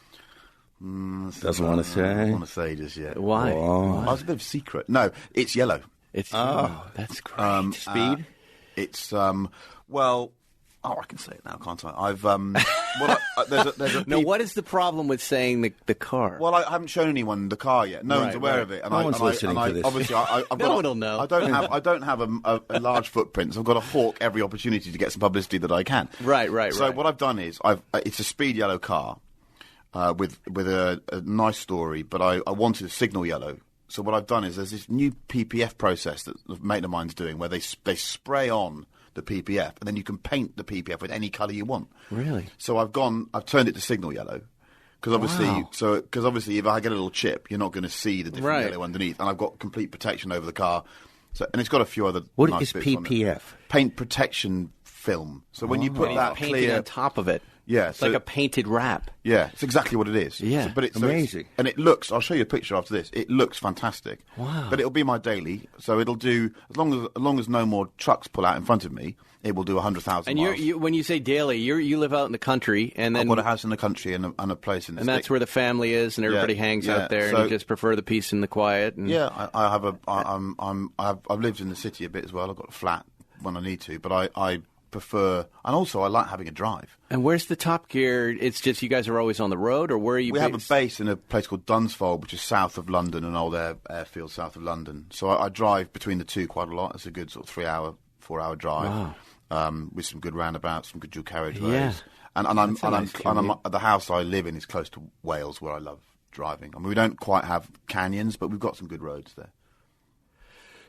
[SPEAKER 4] Doesn't want to say.
[SPEAKER 5] I don't want to say just yet.
[SPEAKER 2] Why?
[SPEAKER 5] Oh, it's a bit of a secret. No, it's yellow.
[SPEAKER 2] That's great.
[SPEAKER 4] Speed?
[SPEAKER 5] It's well. Oh, I can say it now, can't I? I've there's a
[SPEAKER 2] No, what is the problem with saying the car?
[SPEAKER 5] Well, I haven't shown anyone the car yet. No one's aware of it. And
[SPEAKER 4] no one's listening to this.
[SPEAKER 5] Obviously, I've
[SPEAKER 2] no one will know.
[SPEAKER 5] I don't have a large footprint, so I've got to hawk every opportunity to get some publicity that I can.
[SPEAKER 2] Right.
[SPEAKER 5] So what I've done is it's a speed yellow car with a nice story, but I wanted a signal yellow. So what I've done is there's this new PPF process that a mate of mine's doing where they spray on the PPF, and then you can paint the PPF with any colour you want.
[SPEAKER 2] Really?
[SPEAKER 5] So I've turned it to signal yellow, because obviously, if I get a little chip, you're not going to see the different yellow underneath, and I've got complete protection over the car. So, and it's got a few other.
[SPEAKER 4] What
[SPEAKER 5] nice
[SPEAKER 4] is
[SPEAKER 5] bits on it.
[SPEAKER 4] PPF?
[SPEAKER 5] Paint protection film. So when you put that
[SPEAKER 2] painting
[SPEAKER 5] clear
[SPEAKER 2] on top of it.
[SPEAKER 5] Yeah,
[SPEAKER 2] It's
[SPEAKER 5] so-
[SPEAKER 2] like a painted wrap.
[SPEAKER 5] Yeah, it's exactly what it is.
[SPEAKER 2] Yeah.
[SPEAKER 5] So, but it's
[SPEAKER 4] Amazing.
[SPEAKER 5] and it looks. I'll show you a picture after this. It looks fantastic.
[SPEAKER 2] Wow.
[SPEAKER 5] But it'll be my daily, so it'll do as long as no more trucks pull out in front of me. It will do 100,000
[SPEAKER 2] And
[SPEAKER 5] miles.
[SPEAKER 2] you when you say daily, you live out in the country, and then
[SPEAKER 5] I've got a house in the country and a place in the
[SPEAKER 2] and that's where the family is, and everybody hangs
[SPEAKER 5] yeah.
[SPEAKER 2] out there,
[SPEAKER 5] So-
[SPEAKER 2] and you just prefer the peace and the quiet. And
[SPEAKER 5] Yeah, I've lived in the city a bit as well. I've got a flat when I need to, but I prefer, and also I like having a drive.
[SPEAKER 2] And where's the Top Gear? It's just you guys are always on the road, or where are you?
[SPEAKER 5] We have a
[SPEAKER 2] based?
[SPEAKER 5] base in a place called Dunsfold, which is south of London, an old airfield south of London. So I drive between the two quite a lot. It's a good sort of 4-hour drive, with some good roundabouts, some good dual carriageways.
[SPEAKER 2] Yeah.
[SPEAKER 5] And I'm
[SPEAKER 2] That's a nice commute.
[SPEAKER 5] the house I live in is close to Wales, where I love driving. I mean, we don't quite have canyons, but we've got some good roads there.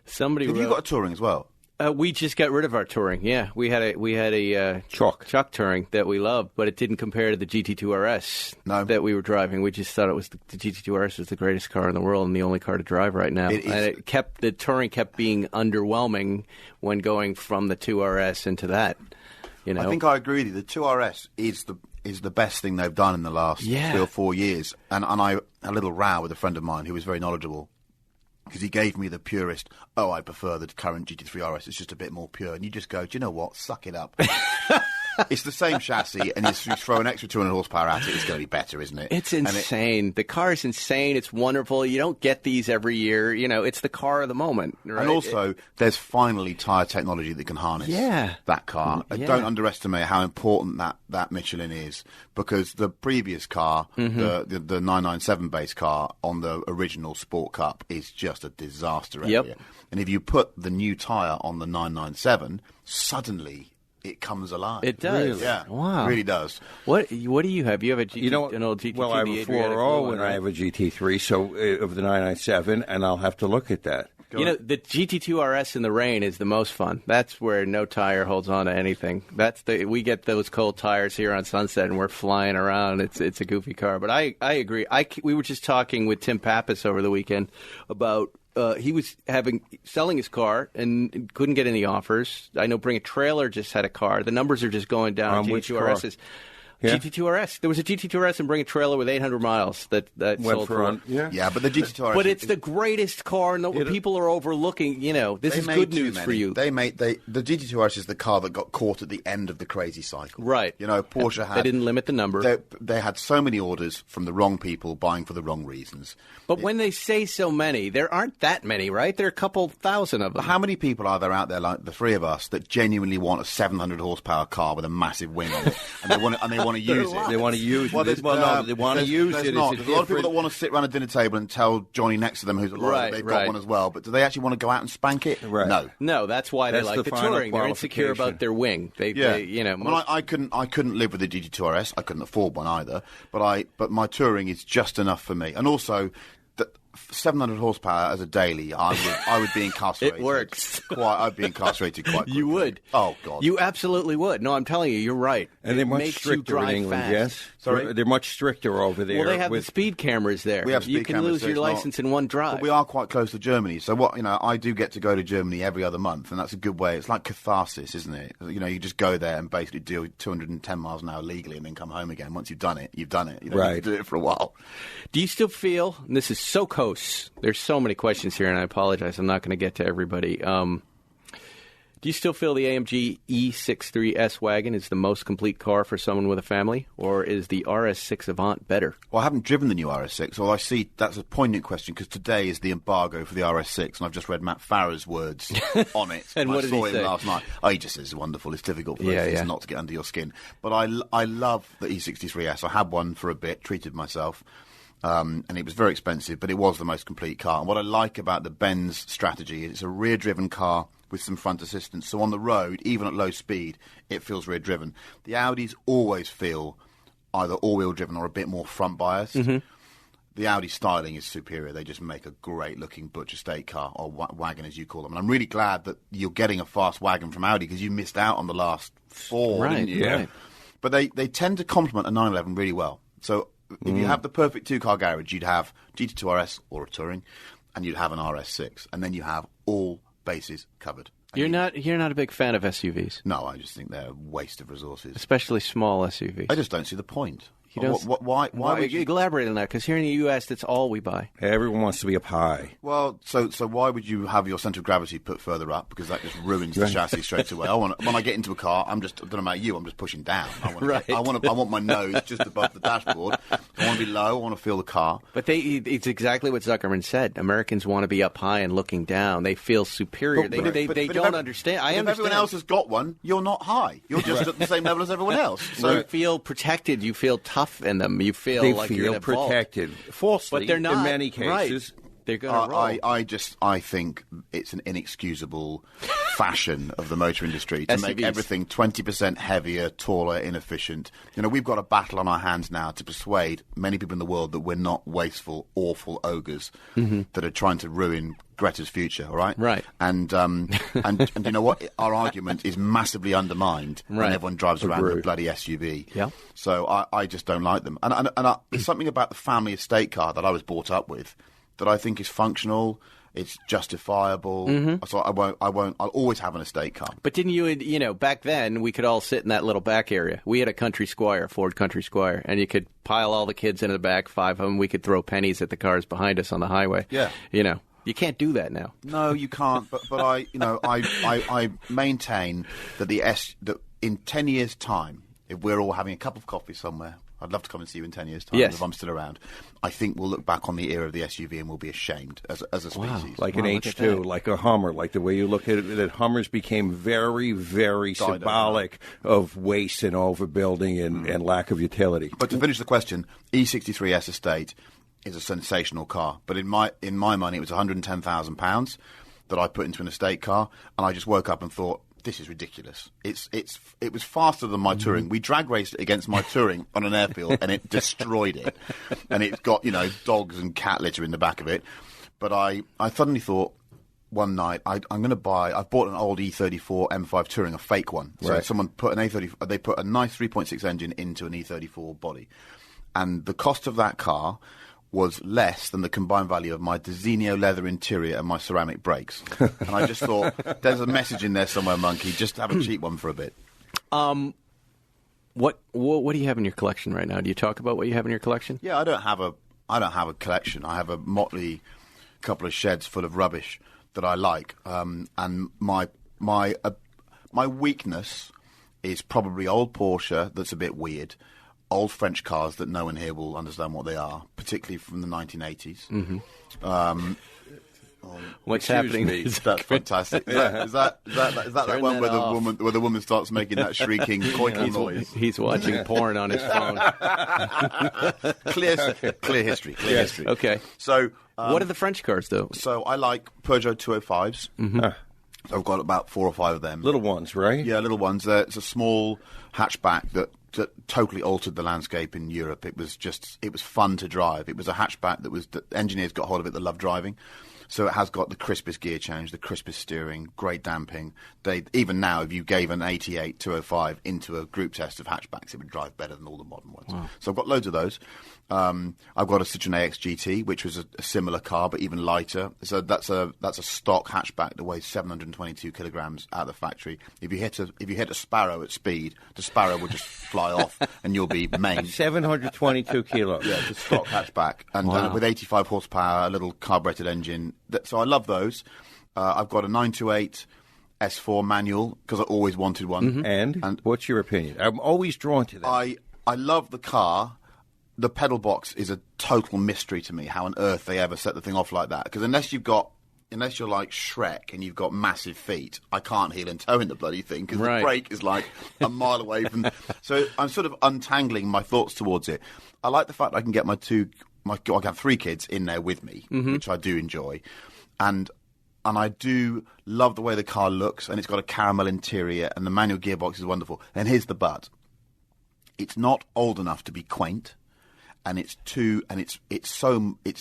[SPEAKER 2] Somebody
[SPEAKER 5] Have you
[SPEAKER 2] wrote-
[SPEAKER 5] got a touring as well?
[SPEAKER 2] We just got rid of our touring. Yeah, we had a
[SPEAKER 4] Chuck
[SPEAKER 2] touring that we loved, but it didn't compare to the GT2 RS
[SPEAKER 5] No.
[SPEAKER 2] that we were driving. We just thought it was the GT2 RS was the greatest car in the world and the only car to drive right now.
[SPEAKER 5] It is.
[SPEAKER 2] And the touring kept being underwhelming when going from the 2RS into that. You know,
[SPEAKER 5] I think I agree with you. The 2RS is the best thing they've done in the last 3 or 4 years. And I had a little row with a friend of mine who was very knowledgeable, because he gave me the purest, I prefer the current GT3 RS, it's just a bit more pure. And you just go, do you know what? Suck it up. It's the same chassis, and you throw an extra 200 horsepower at it, it's going to be better, isn't it?
[SPEAKER 2] it's insane. The car is insane. It's wonderful. You don't get these every year. You know, it's the car of the moment. Right?
[SPEAKER 5] And also, there's finally tyre technology that can harness that car.
[SPEAKER 2] Yeah.
[SPEAKER 5] Don't underestimate how important that Michelin is, because the previous car, the 997 base car on the original Sport Cup, is just a disaster area.
[SPEAKER 2] Yep.
[SPEAKER 5] And if you put the new tyre on the 997, suddenly it comes alive.
[SPEAKER 2] It does.
[SPEAKER 5] Yeah.
[SPEAKER 2] Wow.
[SPEAKER 5] It really does.
[SPEAKER 2] What do you have? You have a
[SPEAKER 4] You know,
[SPEAKER 2] an old GT2.
[SPEAKER 4] well, I have
[SPEAKER 2] the
[SPEAKER 4] a
[SPEAKER 2] Adriatic
[SPEAKER 4] 4.0
[SPEAKER 2] blue one,
[SPEAKER 4] and
[SPEAKER 2] right?
[SPEAKER 4] I have a GT3, so of the 997, and I'll have to look at that.
[SPEAKER 2] You know, the GT2 RS in the rain is the most fun. That's where no tire holds on to anything. We get those cold tires here on Sunset, and we're flying around. It's a goofy car. But I agree. We were just talking with Tim Pappas over the weekend about he was selling his car and couldn't get any offers. I know Bring a Trailer just had a car. The numbers are just going down.
[SPEAKER 4] On which
[SPEAKER 2] GT2
[SPEAKER 4] car?
[SPEAKER 2] RSs.
[SPEAKER 4] Yeah.
[SPEAKER 2] GT2 RS. There was a GT2 RS and Bring a Trailer with 800 miles that
[SPEAKER 4] Went
[SPEAKER 2] sold
[SPEAKER 4] for
[SPEAKER 5] Yeah, but the GT2 RS...
[SPEAKER 2] But it's the greatest car, and people are overlooking. You know, this is good news for you.
[SPEAKER 5] The GT2 RS is the car that got caught at the end of the crazy cycle.
[SPEAKER 2] Right.
[SPEAKER 5] You know, Porsche had...
[SPEAKER 2] They didn't limit the number.
[SPEAKER 5] They had so many orders from the wrong people buying for the wrong reasons.
[SPEAKER 2] But when they say so many, there aren't that many, right? There are a couple thousand of them.
[SPEAKER 5] How many people are there out there, like the three of us, that genuinely want a 700 horsepower car with a massive wing on it, and they want to use it?
[SPEAKER 4] They want to use
[SPEAKER 5] Well,
[SPEAKER 4] it. Well, no, they want to use it.
[SPEAKER 5] There's not.
[SPEAKER 4] It's
[SPEAKER 5] There's a lot of people that want to sit around a dinner table and tell Johnny next to them, who's a lawyer, that they've got one as well. But do they actually want to go out and spank it?
[SPEAKER 4] Right.
[SPEAKER 2] No, that's why
[SPEAKER 4] That's
[SPEAKER 2] they like
[SPEAKER 4] the
[SPEAKER 2] the
[SPEAKER 4] final
[SPEAKER 2] touring. They're insecure
[SPEAKER 4] qualification.
[SPEAKER 2] about their wing. They you know.
[SPEAKER 5] I mean, I couldn't live with the GT2 RS. I couldn't afford one either. But my touring is just enough for me. And also, 700 horsepower as a daily, I would be incarcerated.
[SPEAKER 2] It works.
[SPEAKER 5] I'd be incarcerated quite quickly.
[SPEAKER 2] You would.
[SPEAKER 5] Oh, God.
[SPEAKER 2] You absolutely would. No, I'm telling you, you're right.
[SPEAKER 4] And they're
[SPEAKER 2] It
[SPEAKER 4] much
[SPEAKER 2] makes you
[SPEAKER 4] stricter in
[SPEAKER 2] drive
[SPEAKER 4] England,
[SPEAKER 2] fast.
[SPEAKER 4] yes?
[SPEAKER 5] Sorry?
[SPEAKER 4] They're much stricter over there.
[SPEAKER 2] Well, they have the speed cameras there.
[SPEAKER 5] We have speed
[SPEAKER 2] you can
[SPEAKER 5] cameras,
[SPEAKER 2] lose
[SPEAKER 5] so
[SPEAKER 2] your
[SPEAKER 5] it's not-
[SPEAKER 2] license in one drive.
[SPEAKER 5] But we are quite close to Germany, so I do get to go to Germany every other month, and that's a good way. It's like catharsis, isn't it? You know, you just go there and basically do 210 miles an hour legally, and then come home again. Once you've done it, you've done it. You don't have to do it for a while.
[SPEAKER 2] Do you still feel, and this is so close, there's so many questions here, and I apologize, I'm not going to get to everybody. Do you still feel the AMG E63 S-Wagon is the most complete car for someone with a family, or is the RS6 Avant better?
[SPEAKER 5] Well, I haven't driven the new RS6, although I see that's a poignant question, because today is the embargo for the RS6, and I've just read Matt Farah's words on it.
[SPEAKER 2] And what
[SPEAKER 5] I
[SPEAKER 2] did
[SPEAKER 5] saw
[SPEAKER 2] he
[SPEAKER 5] him
[SPEAKER 2] say?
[SPEAKER 5] last night. Oh, he just says it's wonderful. It's difficult for those things not to get under your skin. But I love the E63S. I had one for a bit, treated myself. And it was very expensive, but it was the most complete car. And what I like about the Benz strategy is it's a rear-driven car with some front assistance. So on the road, even at low speed, it feels rear-driven. The Audis always feel either all-wheel driven or a bit more front-biased. Mm-hmm. The Audi styling is superior. They just make a great-looking butcher estate car, or wagon as you call them. And I'm really glad that you're getting a fast wagon from Audi, because you missed out on the last four, didn't you?
[SPEAKER 2] Right.
[SPEAKER 5] But they tend to complement a 911 really well. So if you have the perfect two-car garage, you'd have GT2 RS or a Touring, and you'd have an RS6, and then you have all bases covered.
[SPEAKER 2] You're not a big fan of SUVs?
[SPEAKER 5] No, I just think they're a waste of resources.
[SPEAKER 2] Especially small SUVs.
[SPEAKER 5] I just don't see the point.
[SPEAKER 2] You don't,
[SPEAKER 5] why would you
[SPEAKER 2] elaborate on that? Because here in the U.S., that's all we buy.
[SPEAKER 4] Everyone wants to be up high.
[SPEAKER 5] Well, so why would you have your centre of gravity put further up? Because that just ruins the chassis straight away. When I get into a car, I don't know about you, I'm just pushing down. I want my nose just above the dashboard. I want to be low. I want to feel the car.
[SPEAKER 2] But it's exactly what Zuckerman said. Americans want to be up high and looking down. They feel superior. They don't understand. I understand.
[SPEAKER 5] If everyone else has got one, you're not high. You're just at the same level as everyone else.
[SPEAKER 2] So you feel protected. You feel tough in them. You feel like you're
[SPEAKER 4] protected, falsely,
[SPEAKER 2] but they're not.
[SPEAKER 4] In many cases.
[SPEAKER 2] Right. They're going to roll.
[SPEAKER 5] I think it's an inexcusable fashion of the motor industry to make everything 20% heavier, taller, inefficient. We've got a battle on our hands now to persuade many people in the world that we're not wasteful, awful ogres that are trying to ruin Greta's future, all right?
[SPEAKER 2] Right.
[SPEAKER 5] And you know what? Our argument is massively undermined when everyone drives around in a bloody SUV.
[SPEAKER 2] Yeah.
[SPEAKER 5] So I just don't like them. And there's something about the family estate car that I was brought up with that I think is functional. It's justifiable. So I'll always have an estate car.
[SPEAKER 2] But didn't you, back then, we could all sit in that little back area. We had a Country Squire, Ford Country Squire, and you could pile all the kids into the back, 5 of them. We could throw pennies at the cars behind us on the highway.
[SPEAKER 5] Yeah.
[SPEAKER 2] You can't do that now.
[SPEAKER 5] No, you can't. But I maintain that that in 10 years' time, if we're all having a cup of coffee somewhere, I'd love to come and see you in 10 years' time if I'm still around. I think we'll look back on the era of the SUV and we'll be ashamed as a species.
[SPEAKER 4] Wow. Like an H2, like a Hummer, like the way you look at it, that Hummers became very, very symbolic of waste and overbuilding and lack of utility.
[SPEAKER 5] But to finish the question, E63S Estate is a sensational car. But in my money, it was £110,000 that I put into an estate car, and I just woke up and thought, this is ridiculous. It was faster than my Touring. We drag raced it against my Touring on an airfield, and it destroyed it. And it's got dogs and cat litter in the back of it. But I suddenly thought one night I've bought an old E34 M5 Touring, a fake one. So someone put they put a nice 3.6 engine into an E34 body, and the cost of that car was less than the combined value of my Desenio leather interior and my ceramic brakes. And I just thought, there's a message in there somewhere, Monkey. Just have a cheap one for a bit.
[SPEAKER 2] What do you have in your collection right now? Do you talk about what you have in your collection?
[SPEAKER 5] Yeah, I don't have a collection. I have a motley couple of sheds full of rubbish that I like. And my weakness is probably old Porsche that's a bit weird. Old French cars that no one here will understand what they are, particularly from the 1980s.
[SPEAKER 2] What's happening?
[SPEAKER 5] That's fantastic. Is that one where the woman starts making that shrieking, coital noise?
[SPEAKER 2] He's watching porn on his phone.
[SPEAKER 5] Clear history.
[SPEAKER 2] Okay.
[SPEAKER 5] So,
[SPEAKER 2] what are the French cars, though?
[SPEAKER 5] So I like Peugeot 205s. So I've got about 4 or 5 of them.
[SPEAKER 4] Little ones, right?
[SPEAKER 5] Yeah, little ones. It's a small hatchback that totally altered the landscape in Europe. It was fun to drive. It was a hatchback that engineers got hold of it that loved driving. So it has got the crispest gear change, the crispest steering, great damping. Even now, if you gave an 88 205 into a group test of hatchbacks, it would drive better than all the modern ones. Wow. So I've got loads of those. I've got a Citroen AX GT, which was a similar car but even lighter. So that's a stock hatchback that weighs 722 kilograms out of the factory. If you hit a Sparrow at speed, the Sparrow will just fly off and you'll be maimed.
[SPEAKER 4] 722 kilos.
[SPEAKER 5] Yeah, it's a stock hatchback and with 85 horsepower, a little carbureted engine. So I love those. I've got a 928 S4 manual because I always wanted one.
[SPEAKER 4] And what's your opinion? I'm always drawn to that.
[SPEAKER 5] I love the car. The pedal box is a total mystery to me. How on earth they ever set the thing off like that? Because unless you're like Shrek and you've got massive feet, I can't heel and toe in the bloody thing because the brake is like a mile away from. So I'm sort of untangling my thoughts towards it. I like the fact I can get I can have 3 kids in there with me, which I do enjoy, and I do love the way the car looks, and it's got a caramel interior, and the manual gearbox is wonderful. And here's the but: it's not old enough to be quaint. And it's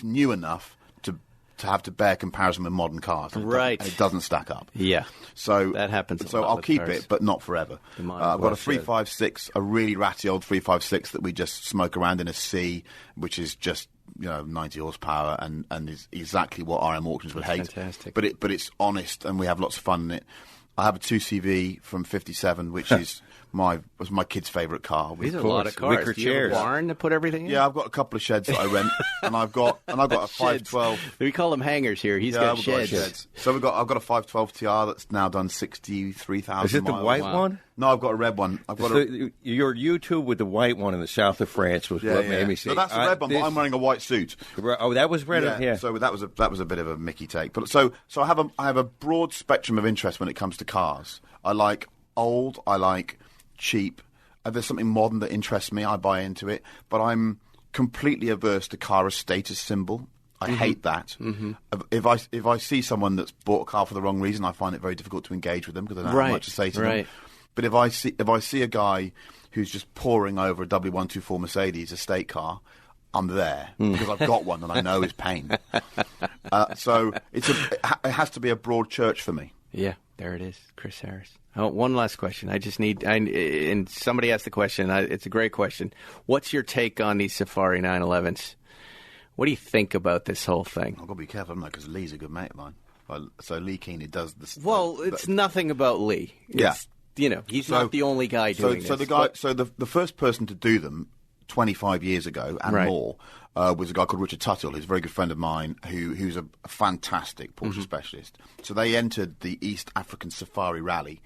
[SPEAKER 5] new enough to have to bear comparison with modern cars. And it doesn't stack up.
[SPEAKER 2] Yeah.
[SPEAKER 5] So
[SPEAKER 2] that happens.
[SPEAKER 5] So I'll keep it, but not forever. I've got a 356, a really ratty old 356 that we just smoke around in a C, which is just 90 horsepower and is exactly what RM auctions would hate.
[SPEAKER 2] Fantastic.
[SPEAKER 5] But it's honest, and we have lots of fun in it. I have a 2CV from '57, which was my kid's favourite car.
[SPEAKER 2] These are a lot of cars.
[SPEAKER 4] Wicker
[SPEAKER 2] Do you have a
[SPEAKER 4] chairs.
[SPEAKER 2] barn to put everything in?
[SPEAKER 5] Yeah, I've got a couple of sheds that I rent, and I've got a 512.
[SPEAKER 2] We call them hangars here. He's got
[SPEAKER 5] I've got
[SPEAKER 2] sheds.
[SPEAKER 5] So I've got a 512 TR that's now done 63,000
[SPEAKER 4] Is it the
[SPEAKER 5] miles.
[SPEAKER 4] white one?
[SPEAKER 5] No, I've got a red one. I've got
[SPEAKER 4] Your YouTube with the white one in the south of France was what made me say.
[SPEAKER 5] So that's the red one, but I'm wearing a white suit.
[SPEAKER 4] Oh, that was red. Yeah.
[SPEAKER 5] So that was a bit of a Mickey take. But so I have a broad spectrum of interest when it comes to cars. I like old. I like cheap. If there's something modern that interests me, I buy into it. But I'm completely averse to car as status symbol. I hate that. Mm-hmm. If I see someone that's bought a car for the wrong reason, I find it very difficult to engage with them because I don't have much to say to them. But if I see a guy who's just poring over a W124 Mercedes estate car, I'm there because I've got one and I know his pain. So it has to be a broad church for me.
[SPEAKER 2] Yeah, there it is, Chris Harris. Oh, one last question. And somebody asked the question. It's a great question. What's your take on these Safari 911s? What do you think about this whole thing?
[SPEAKER 5] I've got to be careful, haven't I? Because Lee's a good mate of mine. So Lee Keeney does this.
[SPEAKER 2] Well, it's nothing about Lee. It's, he's not the only guy doing this.
[SPEAKER 5] So the first person to do them 25 years ago and more was a guy called Richard Tuttle, who's a very good friend of mine, who's a fantastic Porsche specialist. So they entered the East African Safari Rally,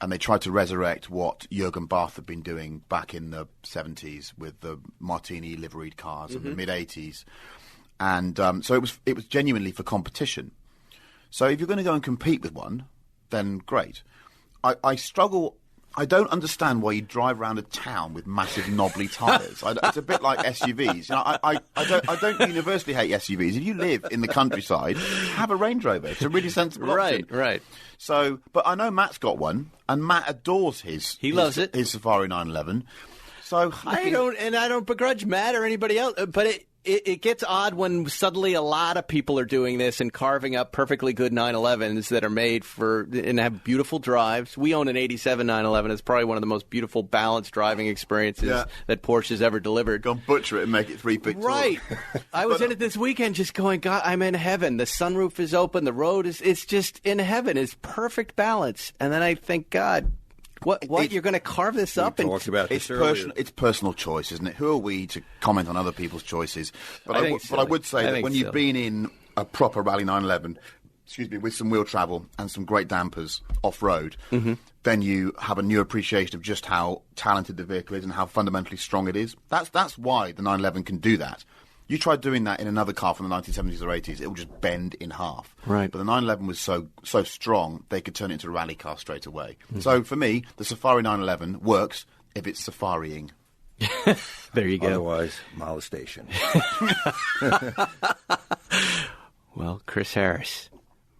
[SPEAKER 5] and they tried to resurrect what Jürgen Barth had been doing back in the 70s with the Martini liveried cars in the mid-80s. And so it was genuinely for competition. So if you're going to go and compete with one, then great. I struggle. I don't understand why you drive around a town with massive knobbly tyres. It's a bit like SUVs. I don't universally hate SUVs. If you live in the countryside, have a Range Rover. It's a really sensible option.
[SPEAKER 2] Right.
[SPEAKER 5] So, but I know Matt's got one, and Matt adores his.
[SPEAKER 2] He loves it.
[SPEAKER 5] His Safari 911. So
[SPEAKER 2] I don't begrudge Matt or anybody else, but it gets odd when suddenly a lot of people are doing this and carving up perfectly good 911s that are made and have beautiful drives. We own an 87 911. It's probably one of the most beautiful, balanced driving experiences that Porsche's ever delivered.
[SPEAKER 5] Go and butcher it and make it 3 feet tall.
[SPEAKER 2] Right. I was in it this weekend just going, God, I'm in heaven. The sunroof is open. The road it's just in heaven. It's perfect balance. And then I think, God, What you're going to carve this up?
[SPEAKER 4] We talked about this
[SPEAKER 5] earlier. It's personal choice, isn't it? Who are we to comment on other people's choices? But I would say that when you've been in a proper Rally 911, with some wheel travel and some great dampers off-road, then you have a new appreciation of just how talented the vehicle is and how fundamentally strong it is. That's why the 911 can do that. You try doing that in another car from the 1970s or 80s, it will just bend in half.
[SPEAKER 2] Right.
[SPEAKER 5] But the 911 was so strong, they could turn it into a rally car straight away. So for me, the Safari 911 works if it's safarying.
[SPEAKER 2] There you go.
[SPEAKER 4] Otherwise, molestation.
[SPEAKER 2] Well, Chris Harris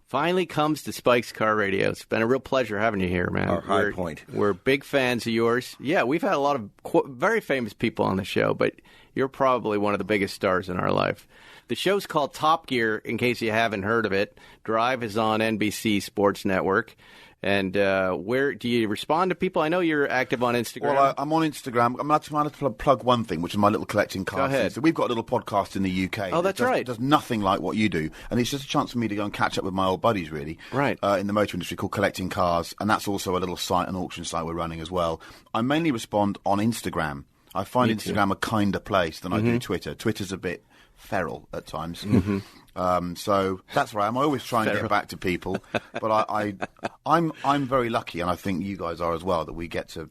[SPEAKER 2] finally comes to Spike's Car Radio. It's been a real pleasure having you here, man.
[SPEAKER 4] Our high point.
[SPEAKER 2] We're big fans of yours. Yeah, we've had a lot of very famous people on the show, but you're probably one of the biggest stars in our life. The show's called Top Gear, in case you haven't heard of it. Drive is on NBC Sports Network. And where do you respond to people? I know you're active on Instagram.
[SPEAKER 5] Well, I'm on Instagram. I'm going to plug one thing, which is my little collecting cars.
[SPEAKER 2] Go ahead.
[SPEAKER 5] So we've got a little podcast in the UK.
[SPEAKER 2] Oh, that's right.
[SPEAKER 5] It does nothing like what you do. And it's just a chance for me to go and catch up with my old buddies, really.
[SPEAKER 2] Right.
[SPEAKER 5] In the motor industry called Collecting Cars. And that's also a little site, an auction site we're running as well. I mainly respond on Instagram. I find Instagram a kinder place than I do Twitter. Twitter's a bit feral at times. So that's where I am. I always try and get back to people, but I'm very lucky, and I think you guys are as well, that we get to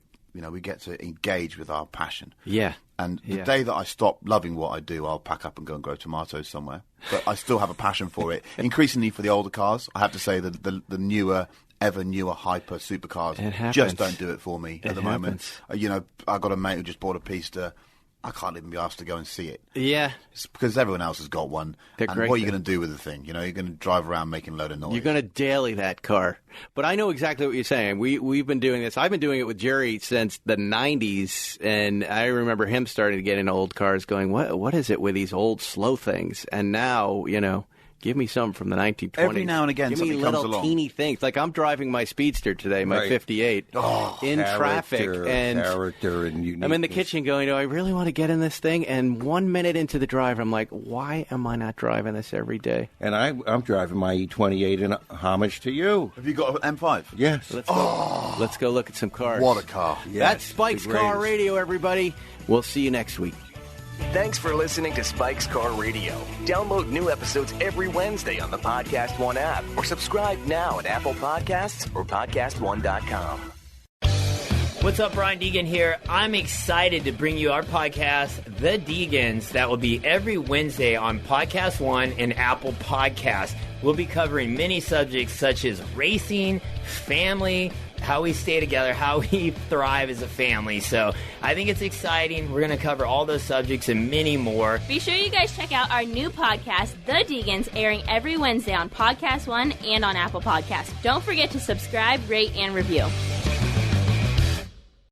[SPEAKER 5] engage with our passion.
[SPEAKER 2] Yeah.
[SPEAKER 5] And the day that I stop loving what I do, I'll pack up and go and grow tomatoes somewhere. But I still have a passion for it. Increasingly for the older cars, I have to say that the newer, ever newer hyper supercars just don't do it for me at the moment. I got a mate who just bought a Pista. I can't even be asked to go and see it.
[SPEAKER 2] Yeah.
[SPEAKER 5] It's because everyone else has got one.
[SPEAKER 2] They're
[SPEAKER 5] and
[SPEAKER 2] great,
[SPEAKER 5] what are you going to do with the thing? You're going to drive around making a load of noise.
[SPEAKER 2] You're going to daily that car. But I know exactly what you're saying. We've been doing this. I've been doing it with Jerry since the 90s, and I remember him starting to get into old cars going, what is it with these old slow things? And now, Give me some from the 1920s.
[SPEAKER 5] Every now and again,
[SPEAKER 2] give me
[SPEAKER 5] something comes
[SPEAKER 2] little
[SPEAKER 5] along.
[SPEAKER 2] teeny things. Like I'm driving my Speedster today, my 58, in traffic, and
[SPEAKER 4] character and uniqueness.
[SPEAKER 2] I'm in the kitchen going, "Do I really want to get in this thing?" And 1 minute into the drive, I'm like, "Why am I not driving this every day?"
[SPEAKER 4] And I'm driving my E28 in homage to you.
[SPEAKER 5] Have you got an M5?
[SPEAKER 4] Yes.
[SPEAKER 2] Let's go look at some cars.
[SPEAKER 5] What a car.
[SPEAKER 4] Yes,
[SPEAKER 2] That's Spike's
[SPEAKER 4] the
[SPEAKER 2] Car
[SPEAKER 4] greatest.
[SPEAKER 2] Radio, everybody. We'll see you next week.
[SPEAKER 3] Thanks for listening to Spike's Car Radio. Download new episodes every Wednesday on the Podcast One app or subscribe now at Apple Podcasts or PodcastOne.com.
[SPEAKER 6] What's up, Brian Deegan here. I'm excited to bring you our podcast, The Deegans, that will be every Wednesday on Podcast One and Apple Podcasts. We'll be covering many subjects such as racing, family, how we stay together, how we thrive as a family. So I think it's exciting. We're going to cover all those subjects and many more.
[SPEAKER 7] Be sure you guys check out our new podcast, The Deegans, airing every Wednesday on Podcast One and on Apple Podcasts. Don't forget to subscribe, rate, and review.